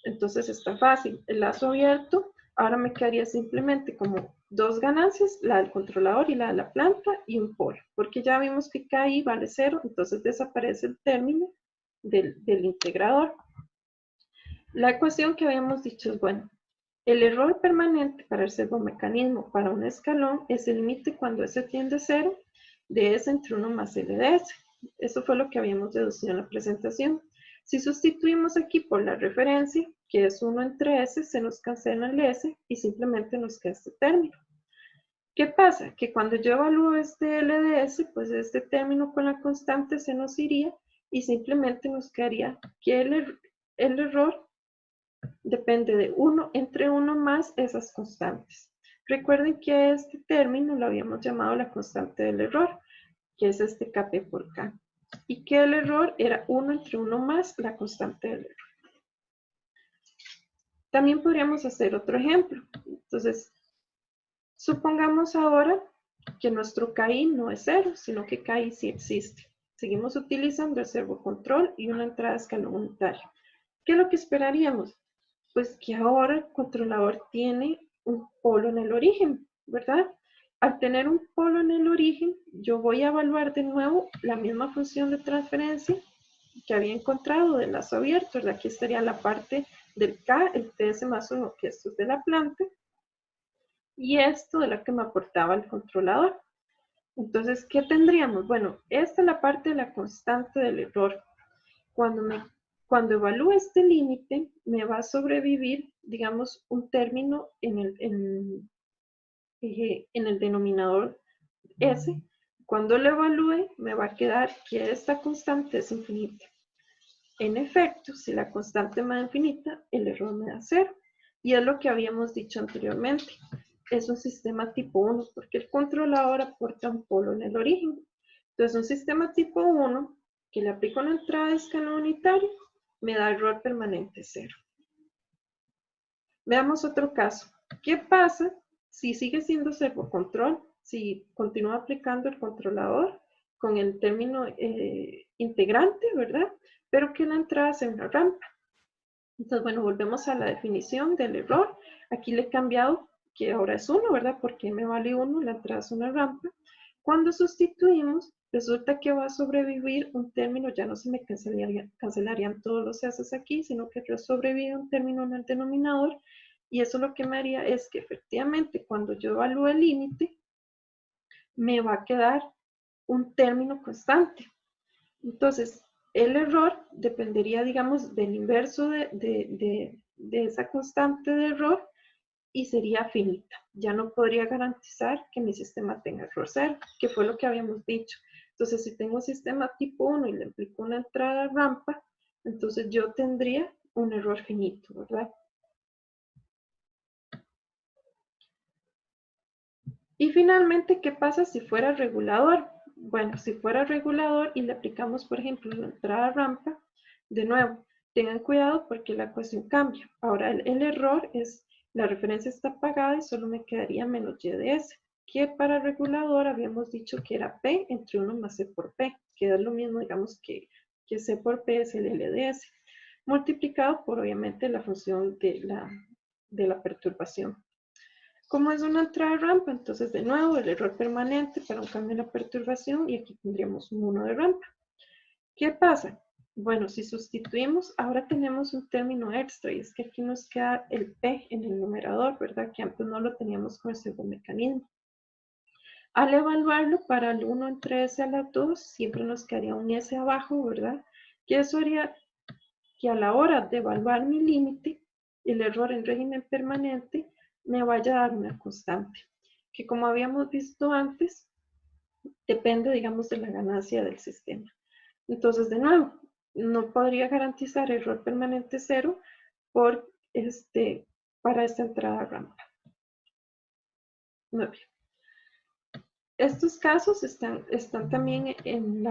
Entonces está fácil. El lazo abierto, ahora me quedaría simplemente como dos ganancias, la del controlador y la de la planta, y un polo. Porque ya vimos que KI vale 0, entonces desaparece el término del integrador. La ecuación que habíamos dicho es, bueno, el error permanente para el servomecanismo para un escalón es el límite cuando S tiende a 0 de S entre 1 más L de S. Eso fue lo que habíamos deducido en la presentación. Si sustituimos aquí por la referencia, que es 1 entre S, se nos cancela el S y simplemente nos queda este término. ¿Qué pasa? Que cuando yo evalúo este L de S, pues este término con la constante se nos iría y simplemente nos quedaría que el error depende de 1 entre 1 más esas constantes. Recuerden que este término lo habíamos llamado la constante del error, que es este Kp por K. Y que el error era 1 entre 1 más la constante del error. También podríamos hacer otro ejemplo. Entonces, supongamos ahora que nuestro KI no es 0, sino que KI sí existe. Seguimos utilizando el servocontrol y una entrada a escalón unitario. ¿Qué es lo que esperaríamos? Pues que ahora el controlador tiene un polo en el origen, ¿verdad? Al tener un polo en el origen, yo voy a evaluar de nuevo la misma función de transferencia que había encontrado del lazo abierto, ¿verdad? Aquí estaría la parte del K, el TS más 1, que esto es de la planta, y esto de la que me aportaba el controlador. Entonces, ¿qué tendríamos? Bueno, esta es la parte de la constante del error. Cuando evalúe este límite, me va a sobrevivir, digamos, un término en el denominador S. Cuando lo evalúe, me va a quedar que esta constante es infinita. En efecto, si la constante me da infinita, el error me da 0. Y es lo que habíamos dicho anteriormente. Es un sistema tipo 1, porque el controlador aporta un polo en el origen. Entonces, un sistema tipo 1, que le aplico una entrada de escalón unitario, me da error permanente 0. Veamos otro caso. ¿Qué pasa si sigue siendo servocontrol? Si continúa aplicando el controlador con el término integrante, ¿verdad? Pero que la entrada sea una rampa. Entonces, bueno, volvemos a la definición del error. Aquí le he cambiado que ahora es 1, ¿verdad? Porque me vale 1, la entrada es una rampa. Cuando sustituimos, resulta que va a sobrevivir un término, ya no se me cancelarían todos los S aquí, sino que sobrevive un término en el denominador, y eso lo que me haría es que efectivamente cuando yo evalúe el límite, me va a quedar un término constante. Entonces, el error dependería, digamos, del inverso de esa constante de error y sería finita. Ya no podría garantizar que mi sistema tenga error 0, que fue lo que habíamos dicho. Entonces, si tengo un sistema tipo 1 y le aplico una entrada rampa, entonces yo tendría un error finito, ¿verdad? Y finalmente, ¿qué pasa si fuera regulador? Bueno, si fuera regulador y le aplicamos, por ejemplo, la entrada rampa, de nuevo, tengan cuidado porque la ecuación cambia. Ahora, el error es, la referencia está apagada y solo me quedaría menos y de s, que para regulador habíamos dicho que era p entre 1 más c por p, que es lo mismo, digamos, que c por p es el L de s, multiplicado por, obviamente, la función de la perturbación. Como es una entrada rampa, entonces de nuevo el error permanente para un cambio en la perturbación y aquí tendríamos un 1 de rampa. ¿Qué pasa? Bueno, si sustituimos, ahora tenemos un término extra y es que aquí nos queda el P en el numerador, ¿verdad? Que antes no lo teníamos con el segundo mecanismo. Al evaluarlo para el 1 entre S a la 2, siempre nos quedaría un S abajo, ¿verdad? Que eso haría que a la hora de evaluar mi límite, el error en régimen permanente me vaya a dar una constante, que como habíamos visto antes, depende, digamos, de la ganancia del sistema. Entonces, de nuevo, no podría garantizar error permanente cero por para esta entrada rampa. Muy bien. Estos casos están también en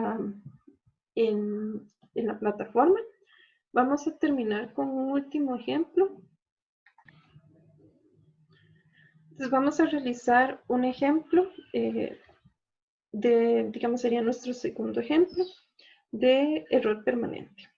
la plataforma. Vamos a terminar con un último ejemplo. Entonces vamos a realizar un ejemplo digamos, sería nuestro segundo ejemplo de error permanente.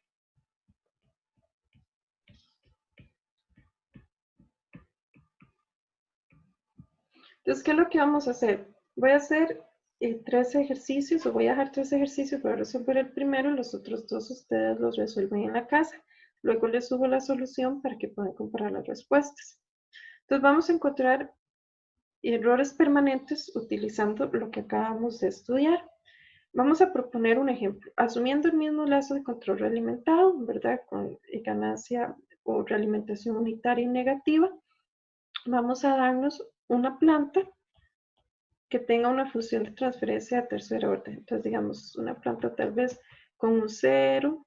Entonces, ¿qué es lo que vamos a hacer? Voy a hacer 3 ejercicios, o voy a dejar 3 ejercicios para resolver el primero, los otros 2 ustedes los resuelven en la casa. Luego les subo la solución para que puedan comparar las respuestas. Entonces vamos a encontrar errores permanentes utilizando lo que acabamos de estudiar. Vamos a proponer un ejemplo, asumiendo el mismo lazo de control realimentado, ¿verdad? Con ganancia o realimentación unitaria y negativa. Vamos a darnos una planta que tenga una función de transferencia a tercer orden. Entonces, digamos, una planta tal vez con un 0,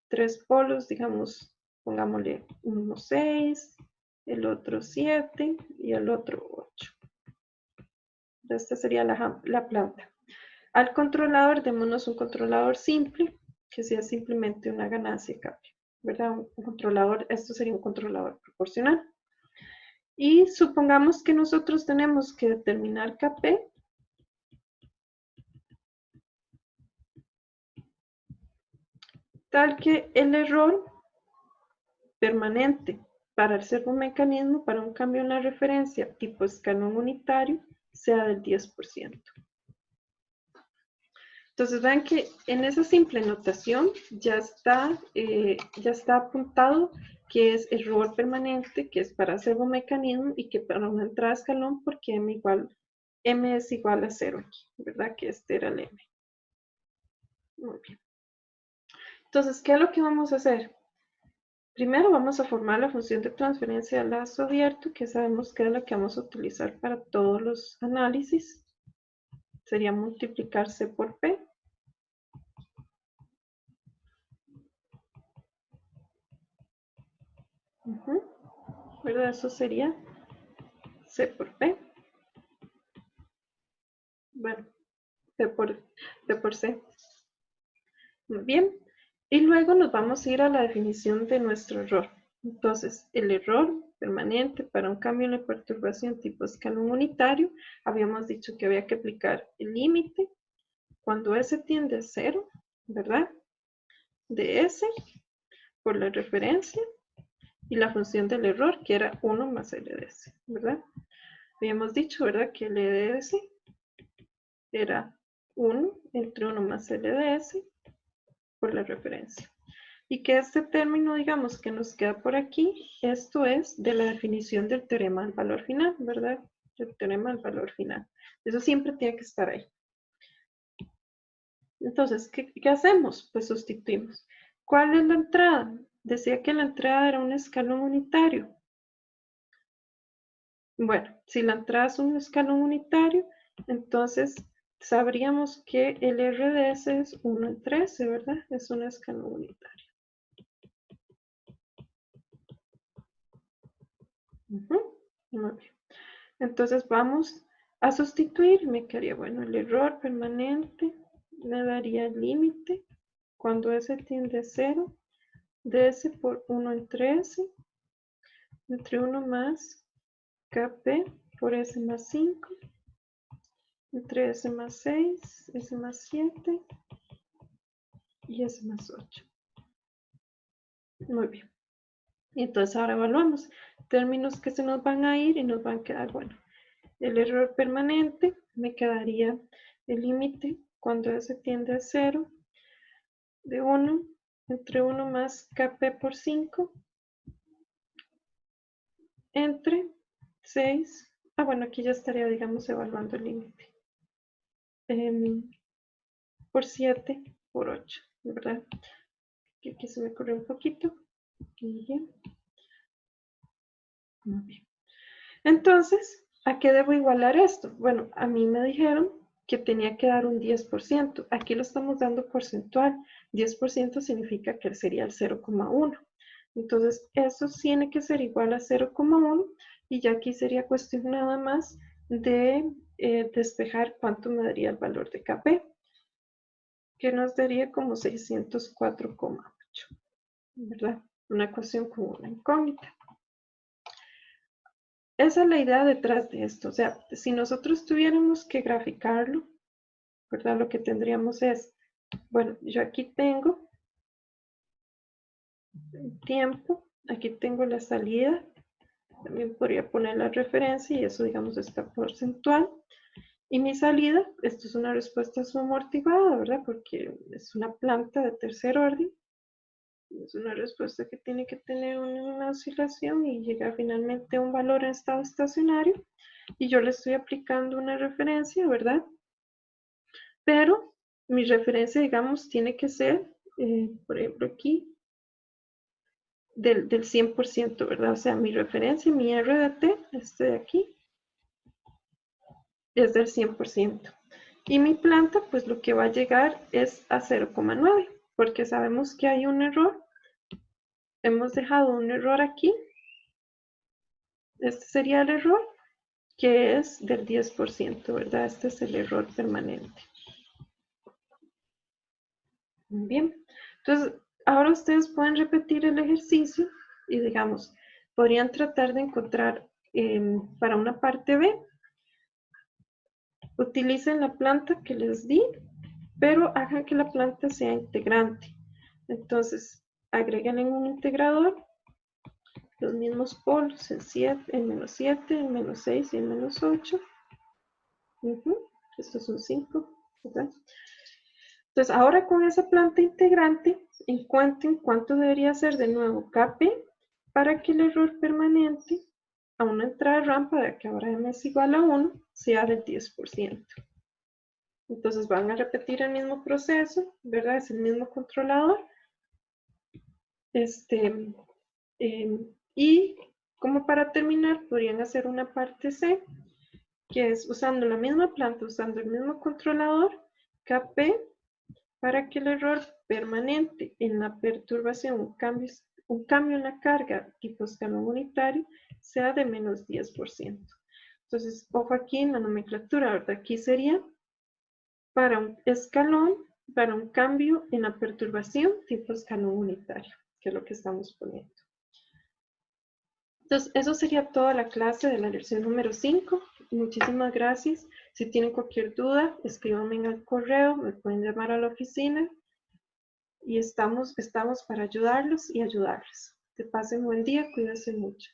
3 polos, digamos, pongámosle uno 6, el otro 7 y el otro 8. Esta sería la planta. Al controlador, démonos un controlador simple, que sea simplemente una ganancia y cambio, ¿verdad? Un controlador, esto sería un controlador proporcional. Y supongamos que nosotros tenemos que determinar Kp tal que el error permanente para el servomecanismo para un cambio en la referencia tipo escalón unitario sea del 10%. Entonces vean que en esa simple notación ya está apuntado que es error permanente, que es para servomecanismo y que para una entrada de escalón porque m es igual a 0 aquí, ¿verdad? Que este era el m. Muy bien. Entonces, ¿qué es lo que vamos a hacer? Primero vamos a formar la función de transferencia de lazo abierto, que sabemos que es la que vamos a utilizar para todos los análisis. Sería multiplicar C por P. ¿Verdad? Eso sería C por P. Bueno, P por C. Muy bien. Y luego nos vamos a ir a la definición de nuestro error. Entonces, el error permanente para un cambio en la perturbación tipo escalón unitario, habíamos dicho que había que aplicar el límite cuando S tiende a 0, ¿verdad? De S por la referencia y la función del error, que era 1 más L de S, ¿verdad? Habíamos dicho, ¿verdad? Que L de S era 1 entre 1 más L de S por la referencia. Y que este término, digamos, que nos queda por aquí, esto es de la definición del teorema del valor final, ¿verdad? El teorema del valor final. Eso siempre tiene que estar ahí. Entonces, ¿qué hacemos? Pues sustituimos. ¿Cuál es la entrada? Decía que la entrada era un escalón unitario. Bueno, si la entrada es un escalón unitario, entonces sabríamos que el RDS es 1 en 13, ¿verdad? Es un escalón unitario. Muy bien. Entonces vamos a sustituir, me quedaría, bueno, el error permanente me daría el límite cuando S tiende a 0 de S por 1 en 13 entre 1 más Kp por S más 5 entre S más 6, S más 7 y S más 8. Muy bien. Y entonces ahora evaluamos términos que se nos van a ir y nos van a quedar, bueno, el error permanente me quedaría el límite cuando S tiende a 0 de 1 entre 1 más Kp por 5 entre 6. Bueno, aquí ya estaría, digamos, evaluando el límite. Por 7 por 8, ¿verdad? Aquí se me corre un poquito. Y bien. Muy bien. Entonces, ¿a qué debo igualar esto? Bueno, a mí me dijeron que tenía que dar un 10%. Aquí lo estamos dando porcentual. 10% significa que sería el 0,1. Entonces, eso tiene que ser igual a 0,1 y ya aquí sería cuestión nada más de despejar cuánto me daría el valor de Kp, que nos daría como 604,8, ¿verdad? Una ecuación con una incógnita. Esa es la idea detrás de esto. O sea, si nosotros tuviéramos que graficarlo, ¿verdad? Lo que tendríamos es, bueno, yo aquí tengo el tiempo, aquí tengo la salida, también podría poner la referencia y eso, digamos, está porcentual. Y mi salida, esto es una respuesta subamortiguada, ¿verdad? Porque es una planta de tercer orden. Es una respuesta que tiene que tener una oscilación y llegar finalmente a un valor en estado estacionario. Y yo le estoy aplicando una referencia, ¿verdad? Pero mi referencia, digamos, tiene que ser, por ejemplo, aquí, del 100%, ¿verdad? O sea, mi referencia, mi R de T, este de aquí, es del 100%. Y mi planta, pues lo que va a llegar es a 0,9, porque sabemos que hay un error. Hemos dejado un error aquí. Este sería el error, que es del 10%, ¿verdad? Este es el error permanente. Muy bien. Entonces, ahora ustedes pueden repetir el ejercicio y, digamos, podrían tratar de encontrar para una parte B, utilicen la planta que les di, pero hagan que la planta sea integrante. Entonces, agreguen en un integrador los mismos polos, el 7, el menos 7, el menos 6 y el menos 8. Estos son 5, ¿verdad? Entonces, ahora con esa planta integrante, encuentren cuánto debería ser de nuevo Kp para que el error permanente a una entrada de rampa de que ahora m es igual a 1 sea del 10%. Entonces van a repetir el mismo proceso, ¿verdad? Es el mismo controlador. Y como para terminar, podrían hacer una parte C, que es usando la misma planta, usando el mismo controlador, Kp, para que el error permanente en la perturbación, un cambio en la carga tipo escalón unitario, sea de menos 10%. Entonces, ojo aquí en la nomenclatura, ¿verdad? Aquí sería para un escalón, para un cambio en la perturbación tipo escalón unitario, que es lo que estamos poniendo. Entonces, eso sería toda la clase de la lección número 5. Muchísimas gracias. Si tienen cualquier duda, escríbanme en el correo, me pueden llamar a la oficina y estamos para ayudarlos y ayudarles. Que pasen buen día, cuídense mucho.